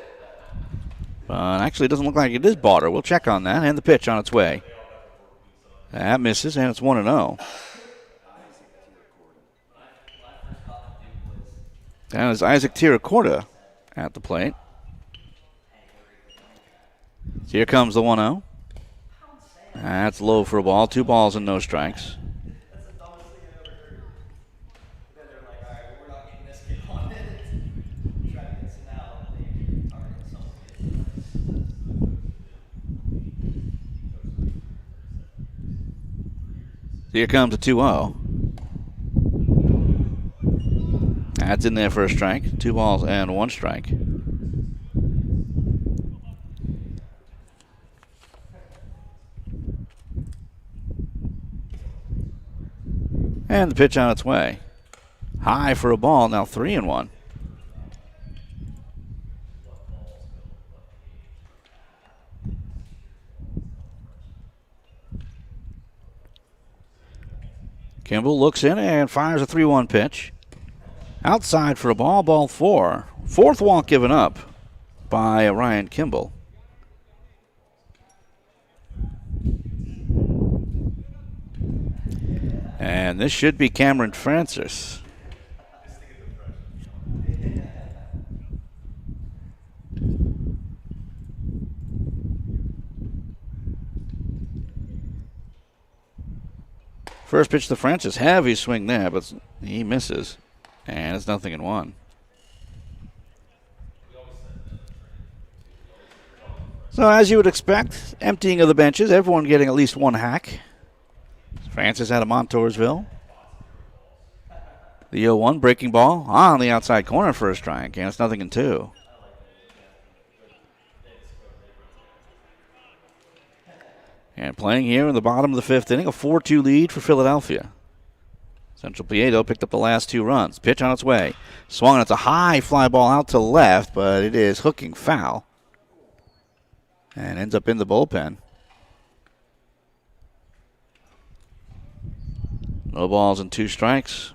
S1: But actually, it doesn't look like it is Barter. We'll check on that. And the pitch on its way. That misses, and it's 1-0. That is Isaac Tiracorda at the plate. Here comes the 1-0. That's low for a ball. 2 balls and no strikes. Here comes a 2-0. That's in there for a strike. 2 balls and 1 strike. And the pitch on its way. High for a ball, now 3-1. Kimball looks in and fires a 3-1 pitch. Outside for a ball, ball 4. 4th walk given up by Ryan Kimball. And this should be Cameron Francis. First pitch to Francis, heavy swing there, but he misses. And it's 0-1. So as you would expect, emptying of the benches, everyone getting at least 1 hack. Francis out of Montoursville. The 0-1 breaking ball on the outside corner for a strike, and it's 0-2. And playing here in the bottom of the 5th inning, a 4-2 lead for Philadelphia. Central Piedo picked up the last 2 runs. Pitch on its way. Swung, and it's a high fly ball out to left, but it is hooking foul. And ends up in the bullpen. No balls and 2 strikes.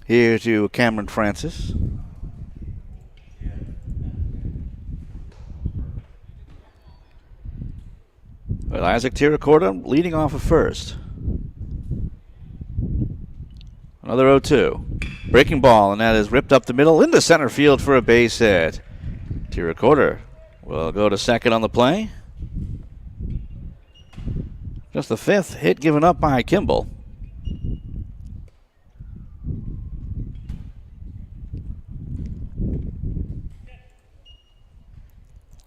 S1: Here to Cameron Francis. Well, Isaac Tiracorda leading off of first. Another 0-2. Breaking ball, and that is ripped up the middle into center field for a base hit. Tiracorda will go to second on the play. Just the 5th hit given up by Kimball.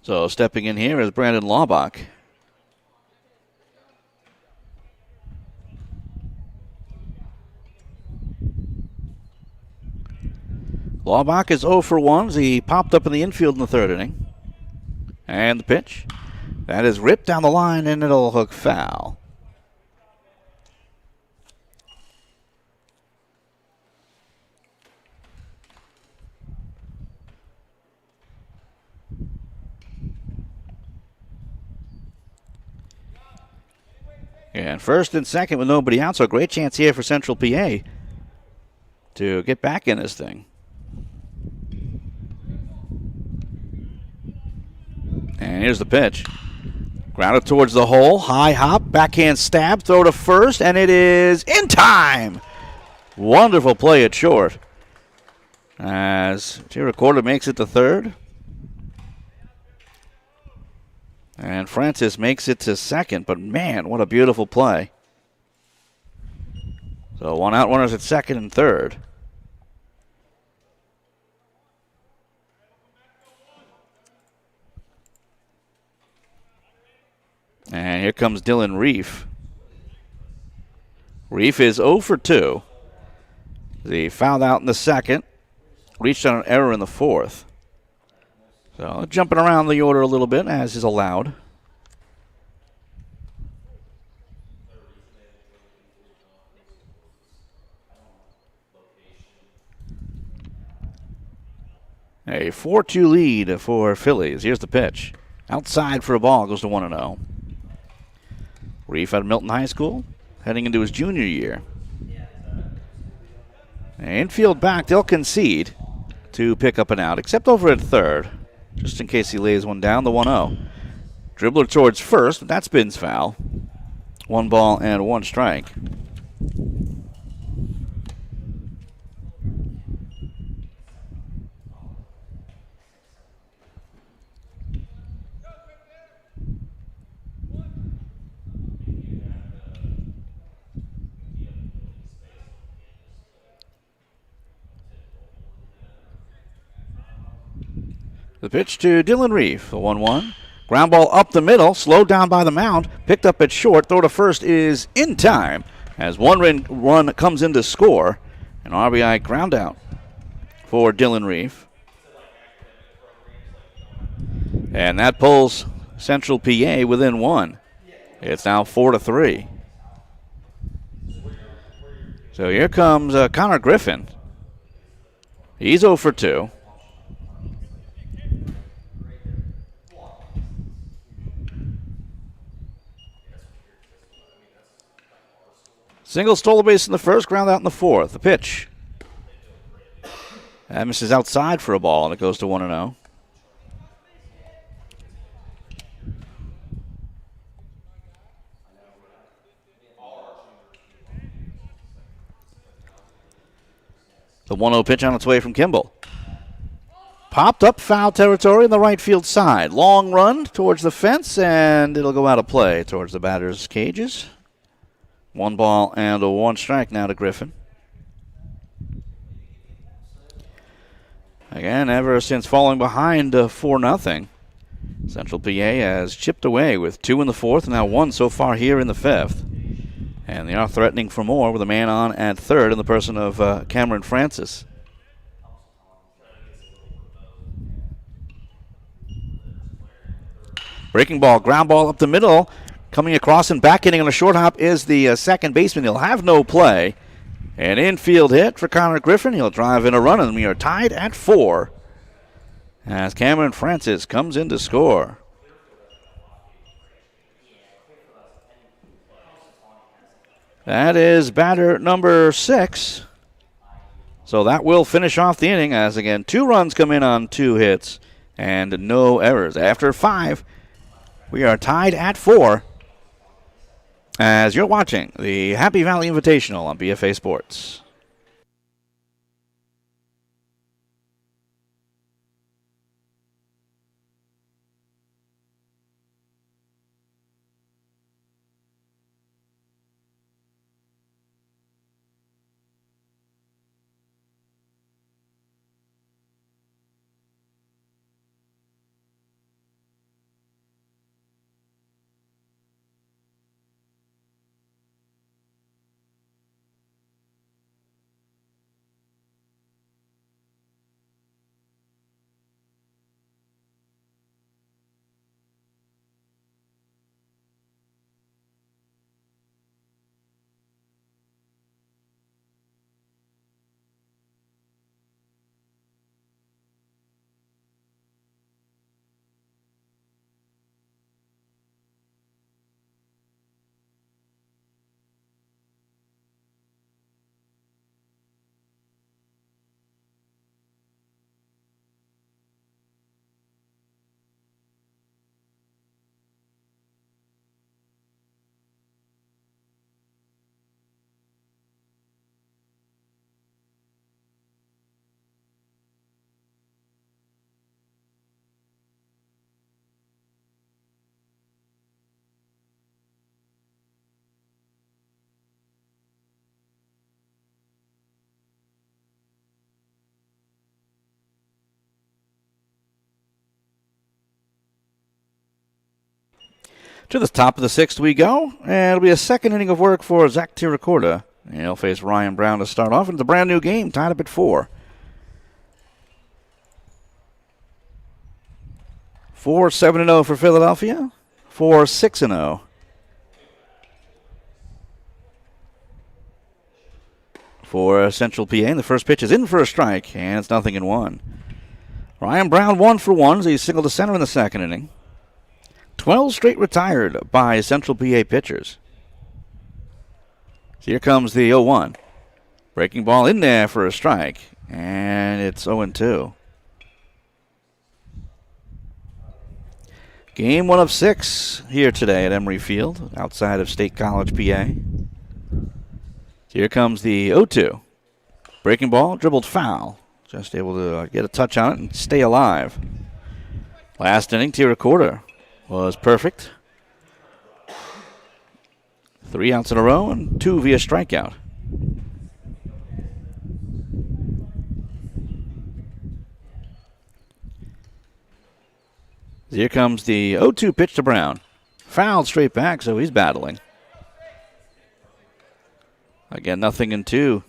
S1: So stepping in here is Brandon Laubach. Laubach is 0 for 1 as he popped up in the infield in the 3rd inning. And the pitch. That is ripped down the line, and it'll hook foul. And first and second with nobody out, so a great chance here for Central PA to get back in this thing. And here's the pitch. Grounded towards the hole. High hop, backhand stab, throw to first, and it is in time. Wonderful play at short. As Tiracorda makes it to third. And Francis makes it to second, but man, what a beautiful play. So 1 out, runners at second and third. And here comes Dylan Reef. Reef is 0 for 2. He fouled out in the second, reached on an error in the 4th. So jumping around the order a little bit, as is allowed. A 4-2 lead for Phillies. Here's the pitch. Outside for a ball, goes to 1-0. Reef out of Milton High School, heading into his junior year. Infield back, they'll concede to pick up an out, except over at third, just in case he lays one down, the 1-0. Dribbler towards first, but that spins foul. 1 ball and 1 strike. The pitch to Dylan Reef, the 1-1. Ground ball up the middle, slowed down by the mound, picked up at short. Throw to first is in time as one run comes in to score. An RBI ground out for Dylan Reef. And that pulls Central PA within 1. It's now 4-3. So here comes Connor Griffin. He's 0 for 2. Single, stole a base in the first, ground out in the fourth. The pitch. That misses outside for a ball, and it goes to 1-0. The 1-0 pitch on its way from Kimball. Popped up foul territory in the right field side. Long run towards the fence, and it'll go out of play towards the batter's cages. 1 ball and 1 strike now to Griffin. Again, ever since falling behind 4-0, Central PA has chipped away with 2 in the fourth and now 1 so far here in the fifth. And they are threatening for more with a man on at third in the person of Cameron Francis. Breaking ball, ground ball up the middle. Coming across and back hitting on a short hop is the second baseman. He'll have no play. An infield hit for Connor Griffin. He'll drive in a run, and we are tied at 4 as Cameron Francis comes in to score. That is batter number 6. So that will finish off the inning as, again, 2 runs come in on 2 hits and no errors. After 5, we are tied at 4. As you're watching the Happy Valley Invitational on BFA Sports. To the top of the 6th we go, and it'll be a second inning of work for Zach Tiracorda. And he'll face Ryan Brown to start off, and it's a brand new game, tied up at 4. 4-7-0 for Philadelphia, 4-6-0. For Central PA, and the first pitch is in for a strike, and it's 0-1. Ryan Brown 1 for 1 as he singled to center in the second inning. 12 straight retired by Central PA pitchers. So here comes the 0-1. Breaking ball in there for a strike, and it's 0-2. Game 1 of 6 here today at Emory Field, outside of State College, PA. So here comes the 0-2. Breaking ball, dribbled foul. Just able to get a touch on it and stay alive. Last inning, Tira Corder was perfect. 3 outs in a row and 2 via strikeout. Here comes the 0-2 pitch to Brown. Fouled straight back, so he's battling. Again, 0-2.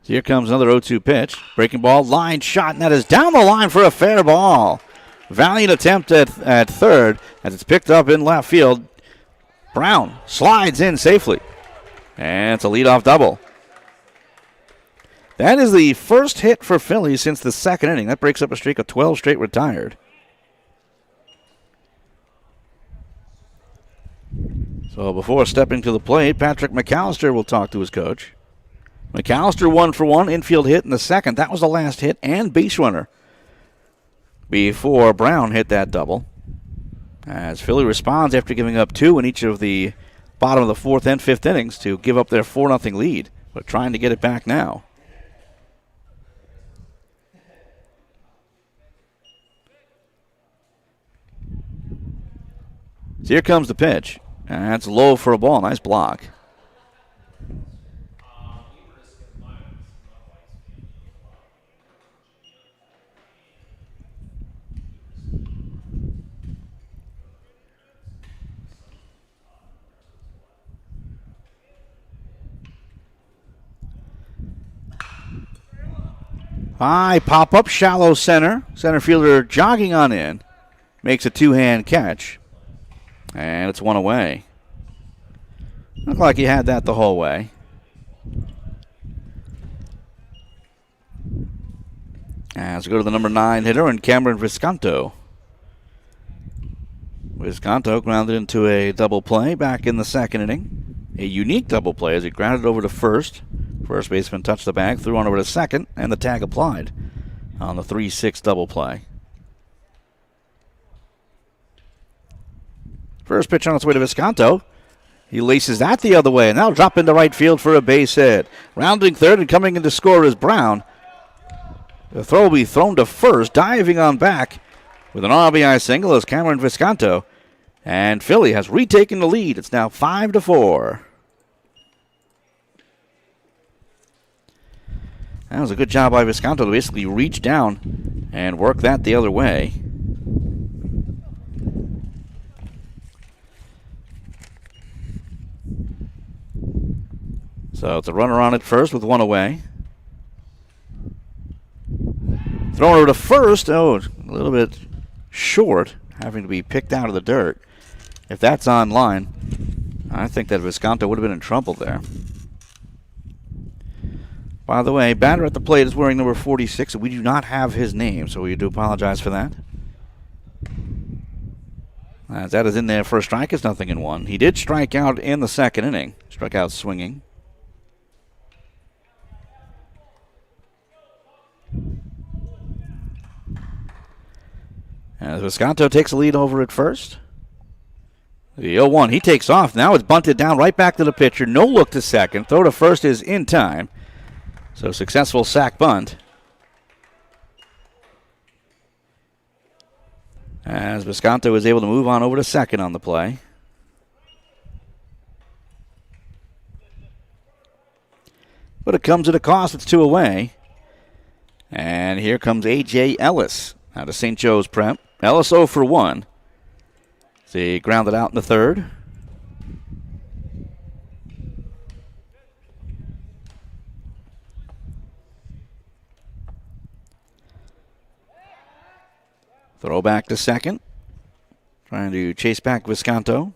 S1: So here comes another 0-2 pitch. Breaking ball, line shot, and that is down the line for a fair ball. Valiant attempt at third as it's picked up in left field. Brown slides in safely. And it's a leadoff double. That is the first hit for Philly since the second inning. That breaks up a streak of 12 straight retired. So before stepping to the plate, Patrick McAllister will talk to his coach. McAllister 1 for 1, infield hit in the second. That was the last hit and base runner before Brown hit that double. As Philly responds after giving up 2 in each of the bottom of the 4th and 5th innings to give up their 4-0 lead, but trying to get it back now. So here comes the pitch. And that's low for a ball. Nice block. High pop-up, shallow center. Center fielder jogging on in. Makes a 2-hand catch. And it's 1 away. Looked like he had that the whole way. As we go to the number 9 hitter and Cameron Visconto. Visconto grounded into a double play back in the second inning. A unique double play as he grounded over to first. First baseman touched the bag, threw on over to second, and the tag applied on the 3-6 double play. First pitch on its way to Visconto. He laces that the other way, and that'll drop into right field for a base hit. Rounding third and coming in to score is Brown. The throw will be thrown to first, diving on back with an RBI single is Cameron Visconto. And Philly has retaken the lead. It's now 5-4. That was a good job by Visconto to basically reach down and work that the other way. So it's a runner on at first with 1 away. Thrown over to first. Oh, a little bit short, having to be picked out of the dirt. If that's on line, I think that Visconto would have been in trouble there. By the way, batter at the plate is wearing number 46. We do not have his name, so we do apologize for that. As that is in there for a strike, it's 0-1. He did strike out in the second inning. Struck out swinging. As Visconto takes a lead over at first. The 0-1, he takes off. Now it's bunted down right back to the pitcher. No look to second. Throw to first is in time. So successful sack bunt. As Visconto is able to move on over to second on the play. But it comes at a cost. It's 2 away. And here comes A.J. Ellis out of St. Joe's Prep. Ellis 0 for 1. So he grounded out in the third. Throw back to second. Trying to chase back Visconto.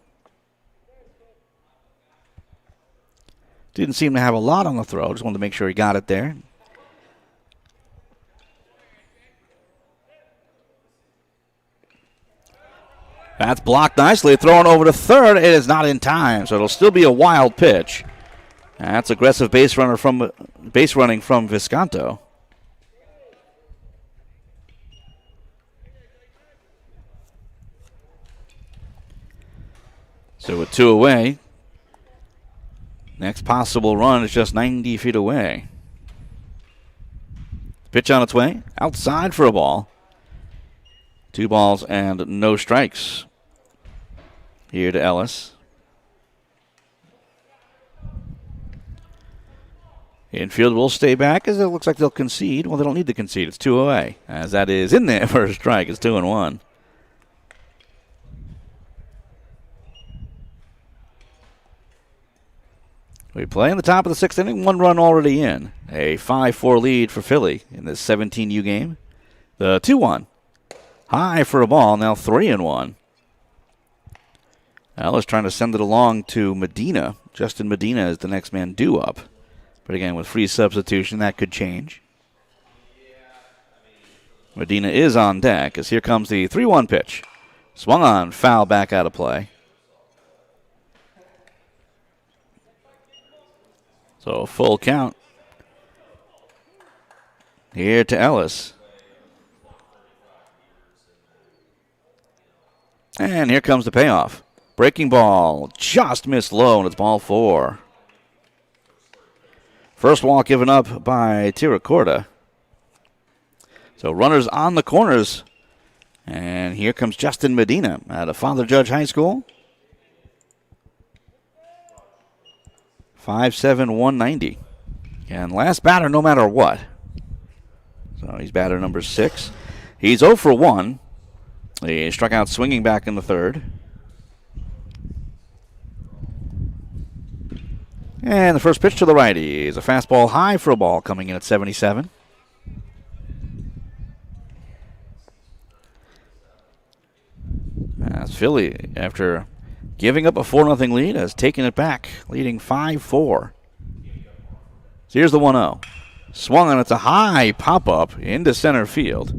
S1: Didn't seem to have a lot on the throw. Just wanted to make sure he got it there. That's blocked nicely. Thrown over to third. It is not in time, so it'll still be a wild pitch. That's aggressive base running from Visconto. So with 2 away, next possible run is just 90 feet away. Pitch on its way. Outside for a ball. 2 balls and no strikes. Here to Ellis. Infield will stay back as it looks like they'll concede. Well, they don't need to concede. It's 2 away. As that is in there for a strike. It's 2-1. We play in the top of the 6th inning. 1 run already in. A 5-4 lead for Philly in this 17U game. The 2-1. High for a ball. Now 3-1. Ellis trying to send it along to Medina. Justin Medina is the next man due up. But again, with free substitution, that could change. Medina is on deck as here comes the 3-1 pitch. Swung on, foul back out of play. So full count. Here to Ellis. And here comes the payoff. Breaking ball, just missed low, and it's ball 4. First walk given up by Tiracorda. So runners on the corners. And here comes Justin Medina out of Father Judge High School. 5'7", 190. And last batter no matter what. So he's batter number 6. He's 0 for 1. He struck out swinging back in the 3rd. And the first pitch to the righty is a fastball high for a ball coming in at 77. As Philly, after giving up a 4-0 lead, has taken it back, leading 5-4. So here's the 1-0. Swung on, it's a high pop-up into center field.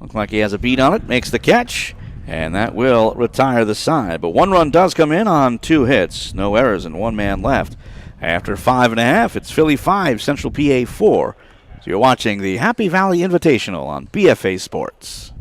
S1: Looks like he has a beat on it, makes the catch, and that will retire the side. But 1 run does come in on 2 hits. No errors and 1 man left. After 5.5, it's Philly 5, Central PA 4. So you're watching the Happy Valley Invitational on BFA Sports.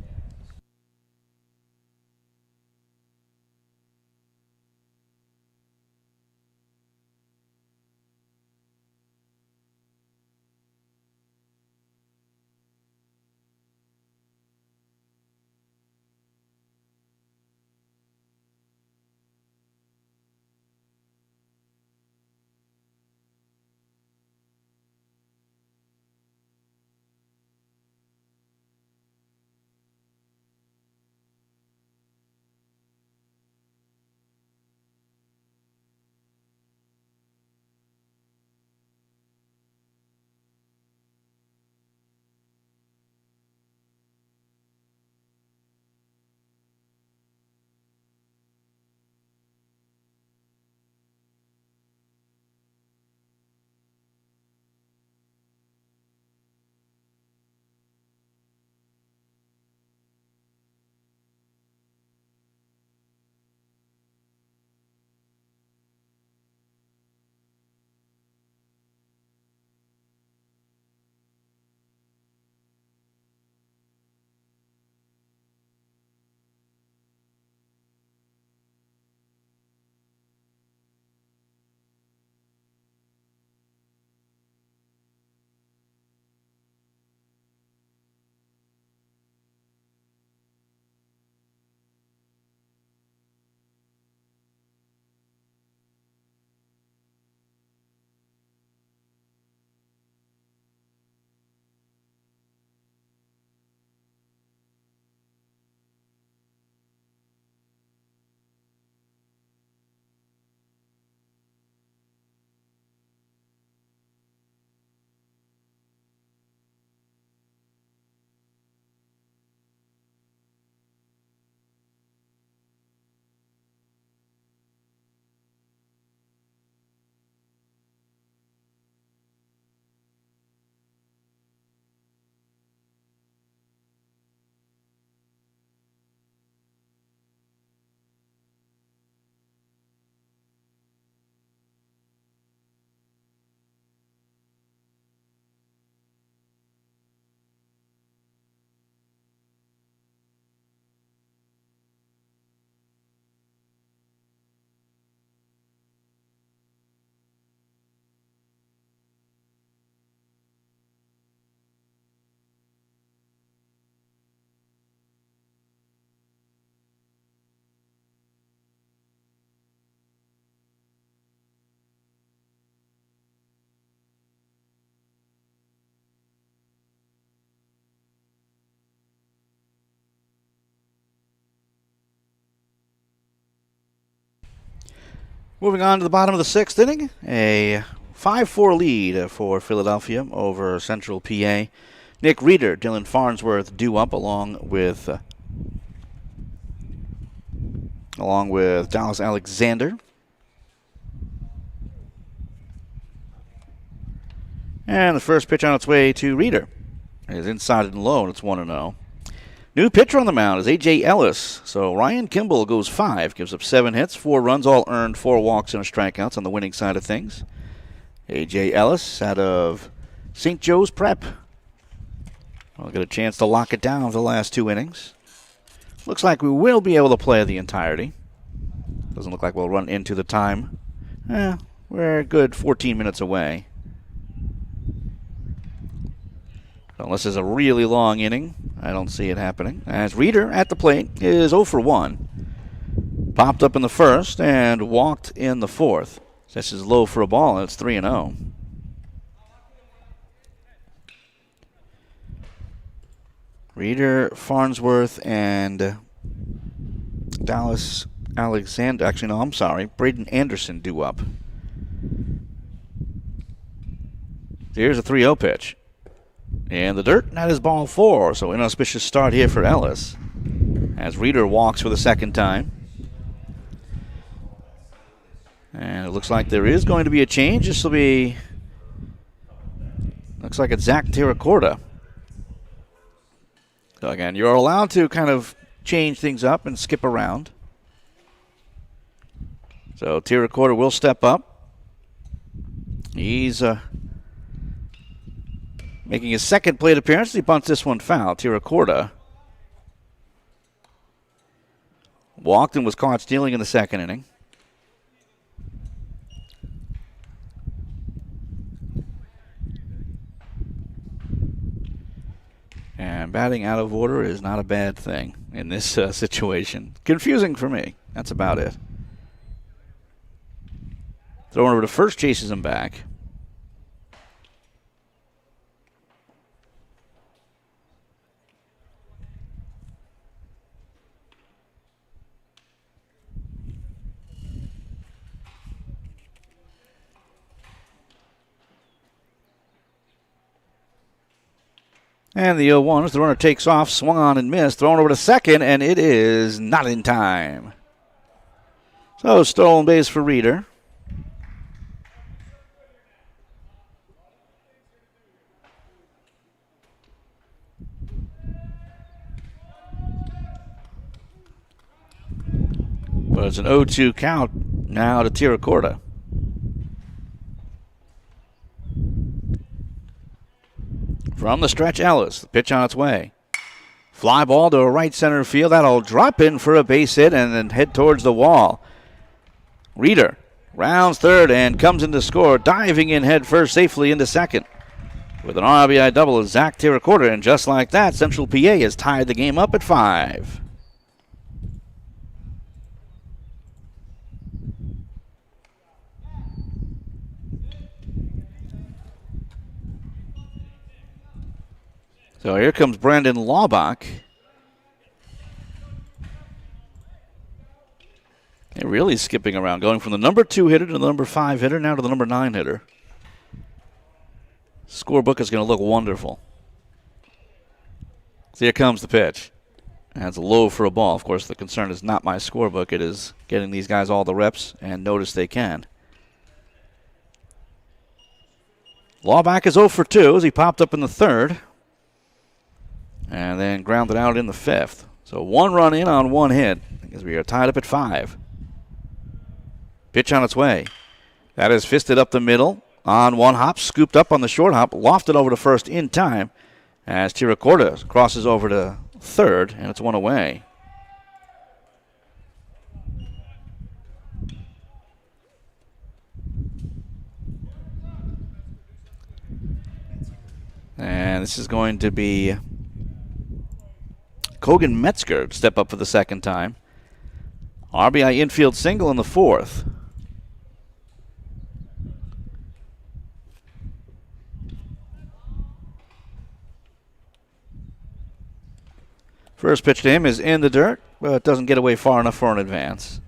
S1: Moving on to the bottom of the 6th inning, a 5-4 lead for Philadelphia over Central PA. Nick Reeder, Dylan Farnsworth due up along with Dallas Alexander. And the first pitch on its way to Reeder is inside and low, and it's 1-0. New pitcher on the mound is A.J. Ellis. So Ryan Kimball goes 5, gives up 7 hits, 4 runs, all earned, 4 walks and strikeouts on the winning side of things. A.J. Ellis out of St. Joe's Prep. We'll get a chance to lock it down for the last 2 innings. Looks like we will be able to play the entirety. Doesn't look like we'll run into the time. We're a good 14 minutes away. So unless there's a really long inning, I don't see it happening. As Reeder at the plate is 0 for 1. Popped up in the first and walked in the fourth. This is low for a ball, and it's 3-0. Reeder, Farnsworth, and Dallas Alexander. Actually, no, I'm sorry. Braden Anderson due up. Here's a 3-0 pitch. In the dirt, that is ball 4. So inauspicious start here for Ellis. As Reeder walks for the second time. And it looks like there is going to be a change. This will be... Looks like it's Zach Terracorda. So again, you're allowed to kind of change things up and skip around. So Terracorda will step up. He's making his second plate appearance. He bunts this one foul. Terracorda walked and was caught stealing in the second inning. And batting out of order is not a bad thing in this situation. Confusing for me. That's about it. Throwing over to first, chases him back. And the 0-1 as the runner takes off, swung on and missed, thrown over to second, and it is not in time. So stolen base for Reeder. But it's an 0-2 count now to Terracorda. From the stretch, Ellis. The pitch on its way. Fly ball to a right center field. That'll drop in for a base hit and then head towards the wall. Reeder rounds third and comes in to score, diving in head first safely into second. With an RBI double is Zach Terracorda, and just like that, Central PA has tied the game up at 5. So here comes Brandon Laubach. They're really skipping around, going from the number 2 hitter to the number 5 hitter, now to the number 9 hitter. Scorebook is going to look wonderful. So here comes the pitch. That's low for a ball. Of course, the concern is not my scorebook. It is getting these guys all the reps and notice they can. Laubach is 0 for 2 as he popped up in the third. And then grounded out in the fifth. So 1 run in on 1 hit as we are tied up at 5. Pitch on its way. That is fisted up the middle on 1 hop, scooped up on the short hop, lofted over to first in time as Terracorda crosses over to third, and it's 1 away. And this is going to be Kogan Metzger step up for the second time. RBI infield single in the fourth. First pitch to him is in the dirt, but doesn't get away far enough for an advance.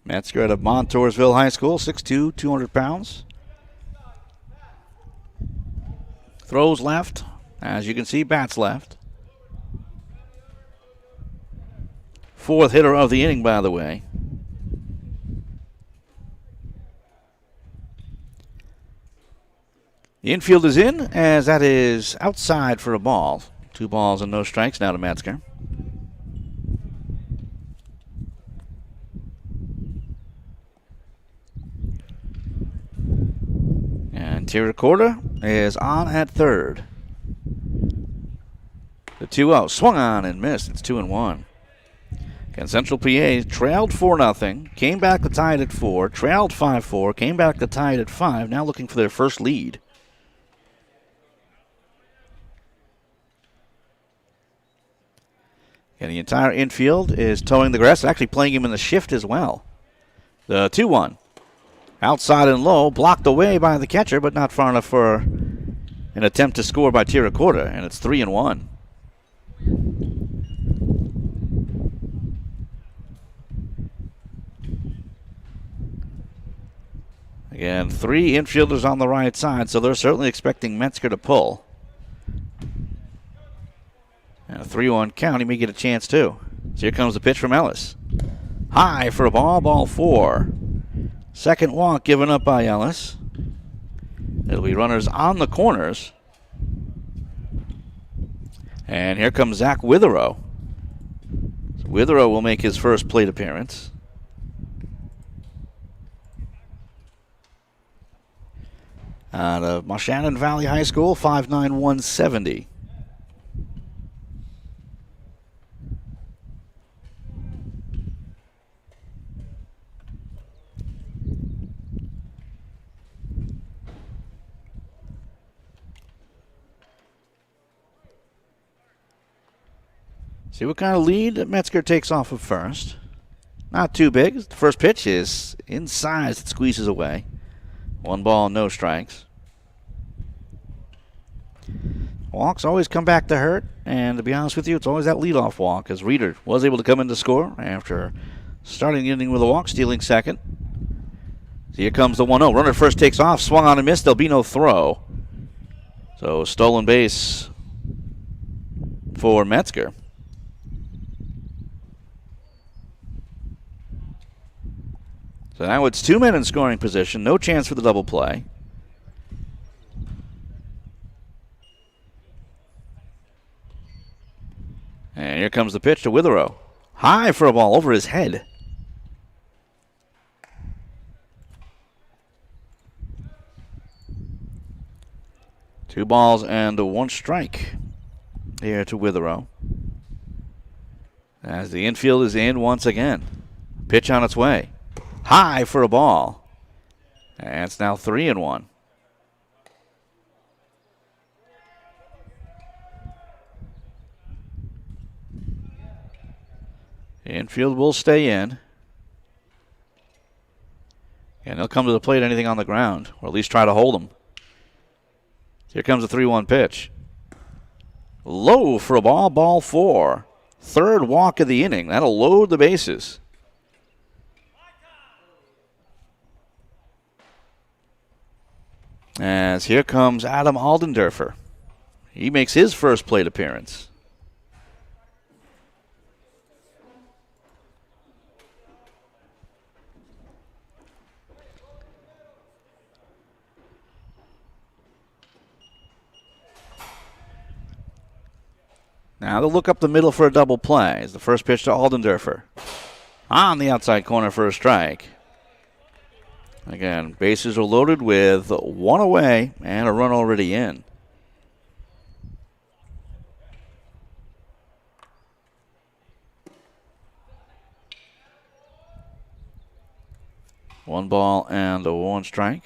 S1: Metzger out of Montoursville High School, 6'2", 200 pounds. Throws left. As you can see, bats left. Fourth hitter of the inning, by the way. The infield is in, as that is outside for a ball. 2 balls and no strikes now to Metzger. And Tiracorda is on at third. The 2-0 swung on and missed. It's 2-1. And Central PA trailed 4-0, came back to tie it at 4, trailed 5-4, came back to tie it at 5, now looking for their first lead. And the entire infield is towing the grass, actually playing him in the shift as well. The 2-1. Outside and low, blocked away by the catcher, but not far enough for an attempt to score by Tiracorda, and it's 3-1. Again, 3 infielders on the right side, so they're certainly expecting Metzger to pull. And a 3-1 count, he may get a chance too. So here comes the pitch from Ellis. High for a ball, ball 4. Second walk given up by Ellis. It'll be runners on the corners. And here comes Zach Witherow. So Witherow will make his first plate appearance. Out of Moshannon Valley High School, 5'9", 170. See what kind of lead that Metzger takes off of first. Not too big. The first pitch is inside. It squeezes away. 1 ball, no strikes. Walks always come back to hurt, and to be honest with you, it's always that leadoff walk, as Reeder was able to come in to score after starting the inning with a walk, stealing second. So here comes the 1-0. Runner first takes off, swung on and missed. There'll be no throw. So stolen base for Metzger. So now it's 2 men in scoring position. No chance for the double play. And here comes the pitch to Witherow. High for a ball over his head. Two balls and 1 strike here to Witherow. As the infield is in once again. Pitch on its way. High for a ball. And it's now 3-1. Infield will stay in. And he'll come to the plate anything on the ground, or at least try to hold him. Here comes a 3-1 pitch. Low for a ball, ball 4. Third walk of the inning. That'll load the bases. As here comes Adam Aldendorfer. He makes his first plate appearance. Now they'll look up the middle for a double play. It's the first pitch to Aldendorfer. On the outside corner for a strike. Again, bases are loaded with 1 away and a run already in. One ball and 1 strike.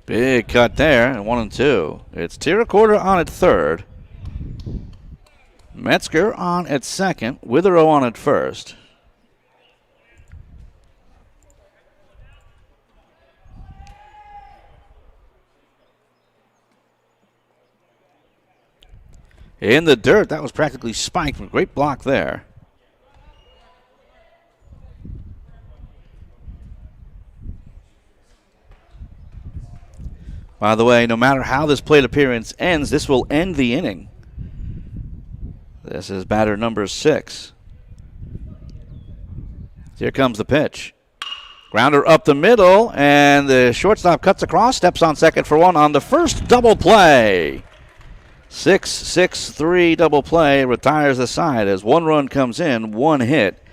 S1: Big cut there, and 1-2. It's Tiracorda on at third. Metzger on at second. Witherow on at first. in the dirt. That was practically spiked. Great block there. By the way, no matter how this plate appearance ends, this will end the inning. This is batter number 6. Here comes the pitch. Grounder up the middle, and the shortstop cuts across, steps on second for one on the first double play. 6-6-3 double play, retires the side as 1 run comes in, 1 hit,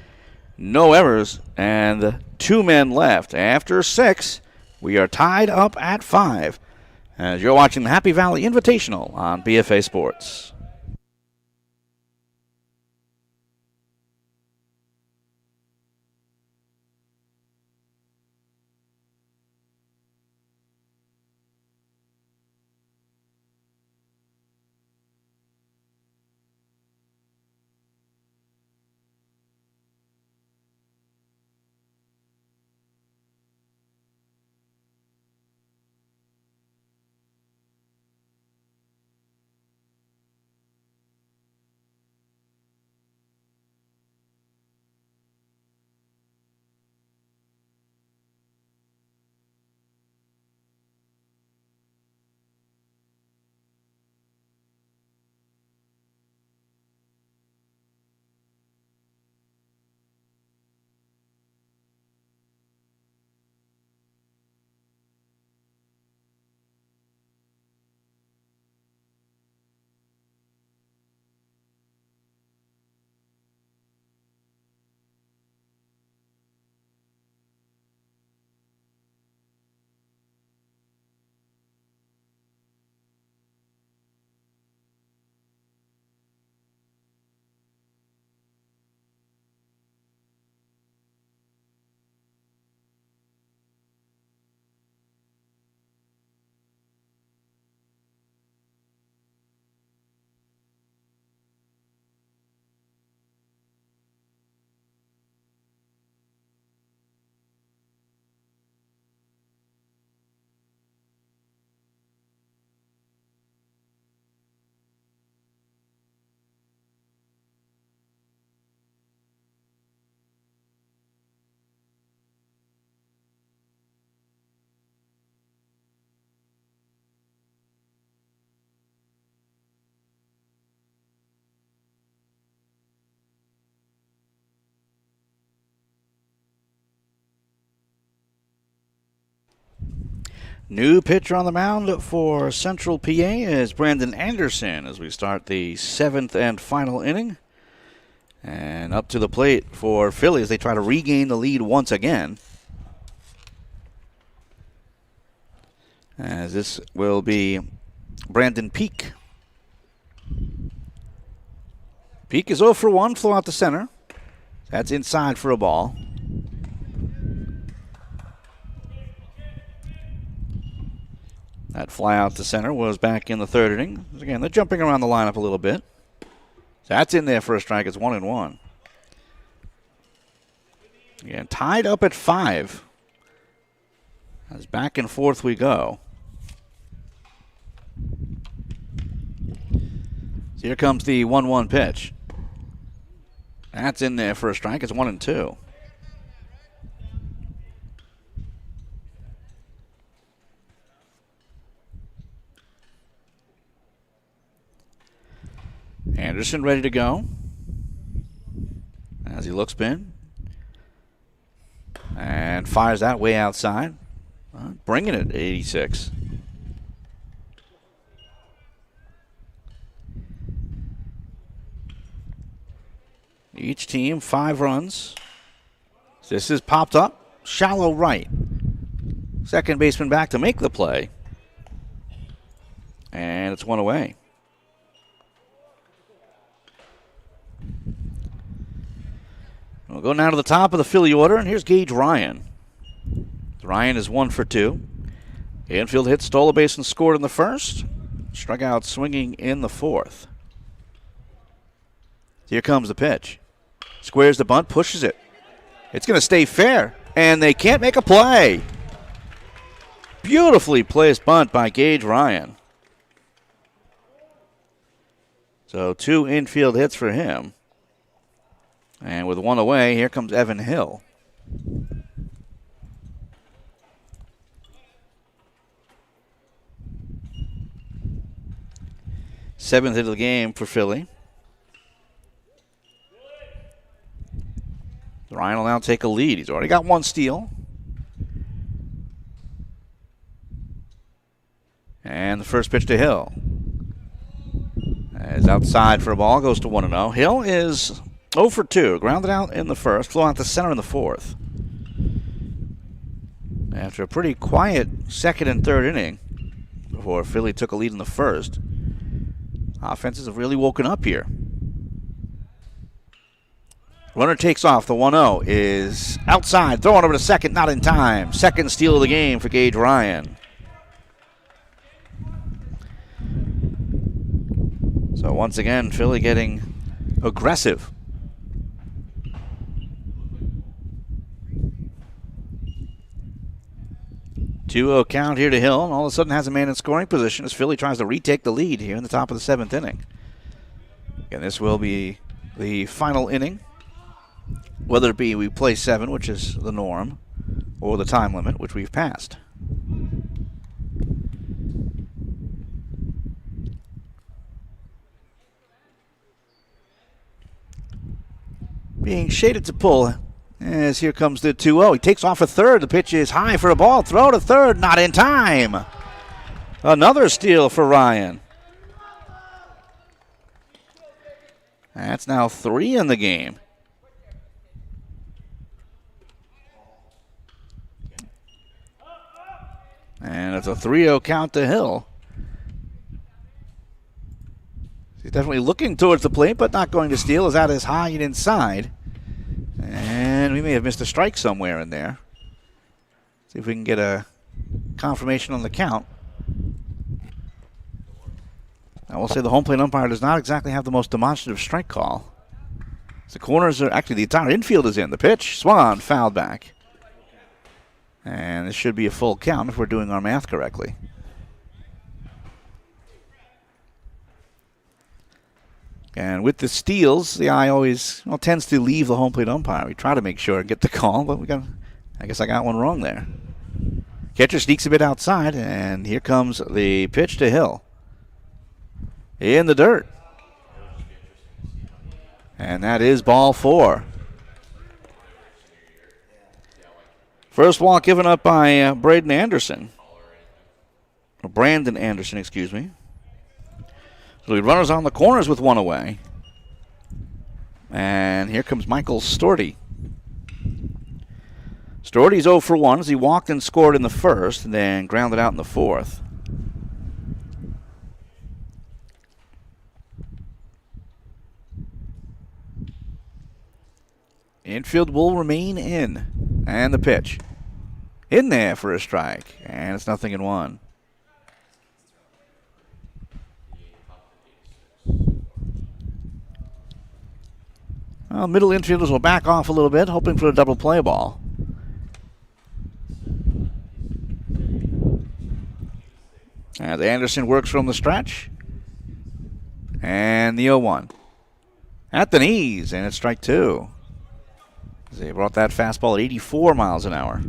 S1: no errors, and 2 men left. After 6, we are tied up at 5 as you're watching the Happy Valley Invitational on BFA Sports. New pitcher on the mound for Central PA is Brandon Anderson as we start the 7th and final inning. And up to the plate for Philly as they try to regain the lead once again. As this will be Brandon Peak. Peak is 0 for 1, flow out to center. That's inside for a ball. That fly out to center was back in the 3rd inning. Again, they're jumping around the lineup a little bit. That's in there for a strike. It's 1-1. Again, tied up at 5. As back and forth we go. So here comes the 1-1 pitch. That's in there for a strike. It's 1-2. Anderson ready to go as he looks in and fires that way outside, bringing it 86. Each team 5 runs. This is popped up, shallow right. Second baseman back to make the play, and it's 1 away. We'll go now to the top of the Philly order, and here's Gage Ryan. Ryan is 1 for 2. Infield hit, stole a base, and scored in the 1st. Struck out swinging in the 4th. Here comes the pitch. Squares the bunt, pushes it. It's going to stay fair, and they can't make a play. Beautifully placed bunt by Gage Ryan. So 2 infield hits for him. And with 1 away, here comes Evan Hill. Seventh hit of the game for Philly. Ryan will now take a lead. He's already got 1 steal. And the first pitch to Hill. Is outside for a ball, goes to 1-0. Hill is 0 for 2. Grounded out in the first, flew out to center in the fourth. After a pretty quiet second and third inning, before Philly took a lead in the first, offenses have really woken up here. Runner takes off. The 1-0 is outside. Throwing over to second, not in time. Second steal of the game for Gage Ryan. So once again, Philly getting aggressive. 2-0 count here to Hill, and all of a sudden has a man in scoring position as Philly tries to retake the lead here in the top of the 7th inning. And this will be the final inning, whether it be we play 7, which is the norm, or the time limit, which we've passed. Being shaded to pull as here comes the 2-0. He takes off a third. The pitch is high for a ball. Throw to third. Not in time. Another steal for Ryan. That's now 3 in the game. And it's a 3-0 count to Hill. He's definitely looking towards the plate, but not going to steal. Is that as high and inside? And we may have missed a strike somewhere in there. See if we can get a confirmation on the count. I will say the home plate umpire does not exactly have the most demonstrative strike call. The corners are actually, the entire infield is in. The pitch, swung on, fouled back. And this should be a full count if we're doing our math correctly. And with the steals, the eye always tends to leave the home plate umpire. We try to make sure and get the call, but I guess I got one wrong there. Catcher sneaks a bit outside, and here comes the pitch to Hill. In the dirt. And that is ball 4. First walk given up by Brandon Anderson, excuse me. So the runners on the corners with 1 away. And here comes Michael Storty. Storty's 0 for 1 as he walked and scored in the first and then grounded out in the fourth. Infield will remain in. And the pitch. In there for a strike. And it's 0-1. Well, middle infielders will back off a little bit, hoping for a double play ball. As Anderson works from the stretch. And the 0-1. At the knees, and it's strike 2. They brought that fastball at 84 miles an hour.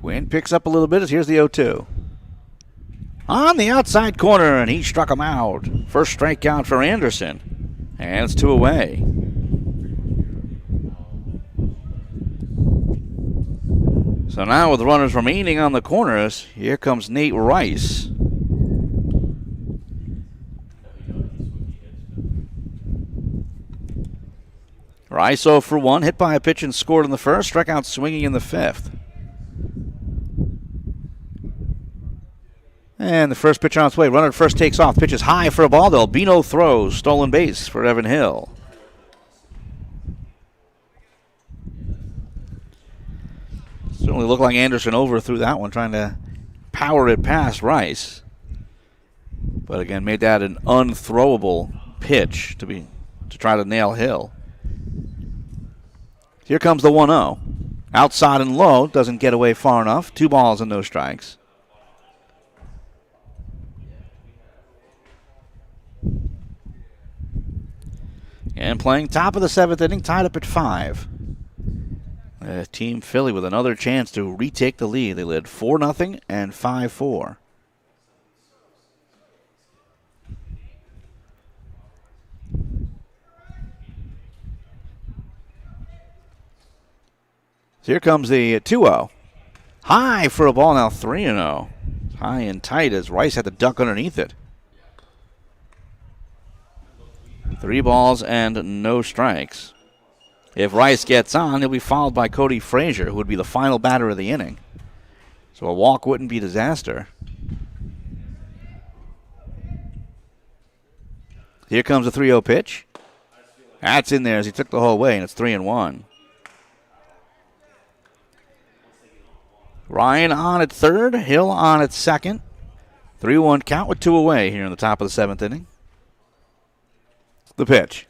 S1: Wind picks up a little bit as here's the 0-2. On the outside corner, and he struck him out. First strikeout for Anderson. And it's 2 away. So now with runners remaining on the corners, here comes Nate Rice. Rice 0 for 1, hit by a pitch and scored in the first, struck out swinging in the 5th. And the first pitch on its way. Runner at first takes off. Pitch is high for a ball. There'll be no throws. Stolen base for Evan Hill. Certainly looked like Anderson overthrew that one, trying to power it past Rice. But again, made that an unthrowable pitch to try to nail Hill. Here comes the 1-0. Outside and low, doesn't get away far enough. 2 balls and no strikes. And playing top of the 7th inning, tied up at 5. Team Philly with another chance to retake the lead. They led 4-0 and 5-4. So here comes the 2-0. High for a ball, now 3-0. High and tight as Rice had to duck underneath it. 3 balls and no strikes. If Rice gets on, he'll be followed by Cody Frazier, who would be the final batter of the inning. So a walk wouldn't be disaster. Here comes a 3-0 pitch. That's in there as he took the whole way, and it's 3-1. Ryan on at third, Hill on at second. 3-1 count with 2 away here in the top of the 7th inning. The pitch.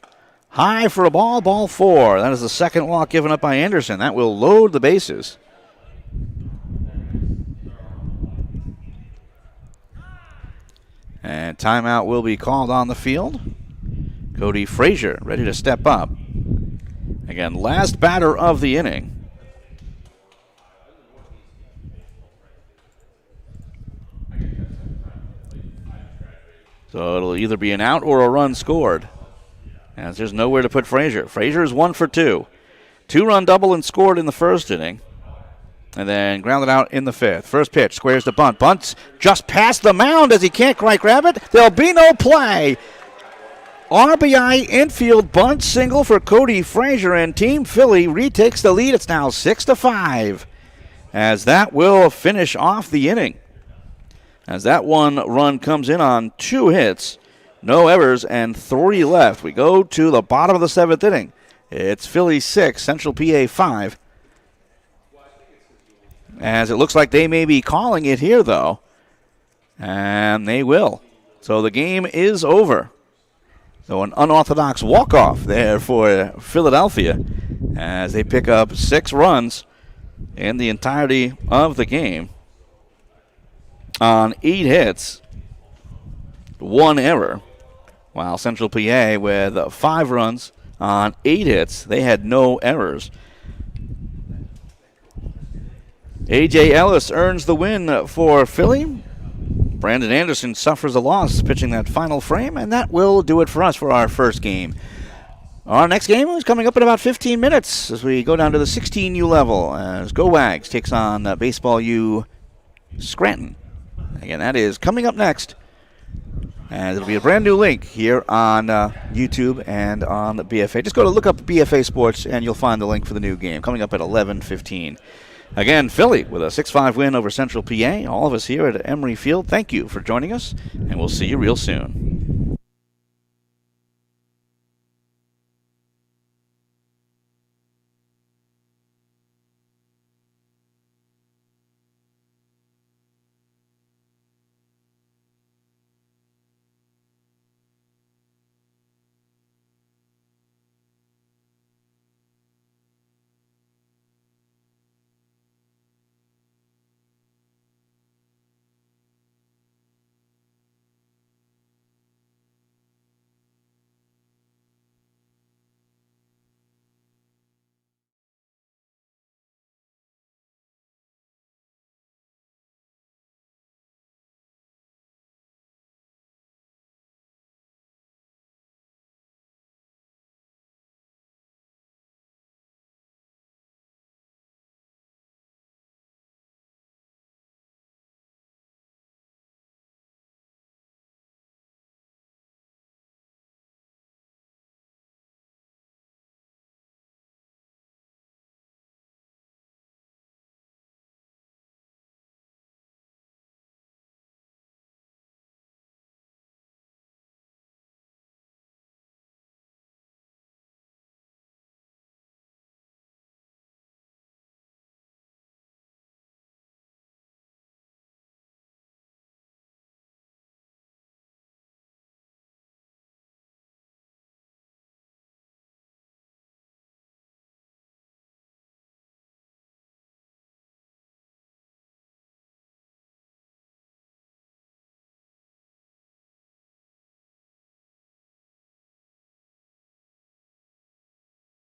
S1: High for a ball, ball 4. That is the second walk given up by Anderson. That will load the bases. And timeout will be called on the field. Cody Frazier ready to step up. Again, last batter of the inning. So it'll either be an out or a run scored, as there's nowhere to put Frazier. Frazier is 1 for 2. 2-run double and scored in the first inning, and then grounded out in the 5th. First pitch, squares the bunt. Bunt's just past the mound as he can't quite grab it. There'll be no play. RBI infield bunt single for Cody Frazier, and Team Philly retakes the lead. It's now 6-5, as that will finish off the inning. As that 1 run comes in on 2 hits, no errors, and 3 left. We go to the bottom of the 7th inning. It's Philly 6, Central PA 5. As it looks like they may be calling it here, though. And they will. So the game is over. So an unorthodox walk-off there for Philadelphia as they pick up 6 runs in the entirety of the game on 8 hits, 1 error. While Central PA with 5 runs on 8 hits, they had no errors. A.J. Ellis earns the win for Philly. Brandon Anderson suffers a loss pitching that final frame, and that will do it for us for our first game. Our next game is coming up in about 15 minutes as we go down to the 16U level as Go Wags takes on Baseball U Scranton. Again, that is coming up next. And it'll be a brand new link here on YouTube and on the BFA. Just look up BFA Sports and you'll find the link for the new game coming up at 11:15. Again, Philly with a 6-5 win over Central PA. All of us here at Emory Field, thank you for joining us, and we'll see you real soon.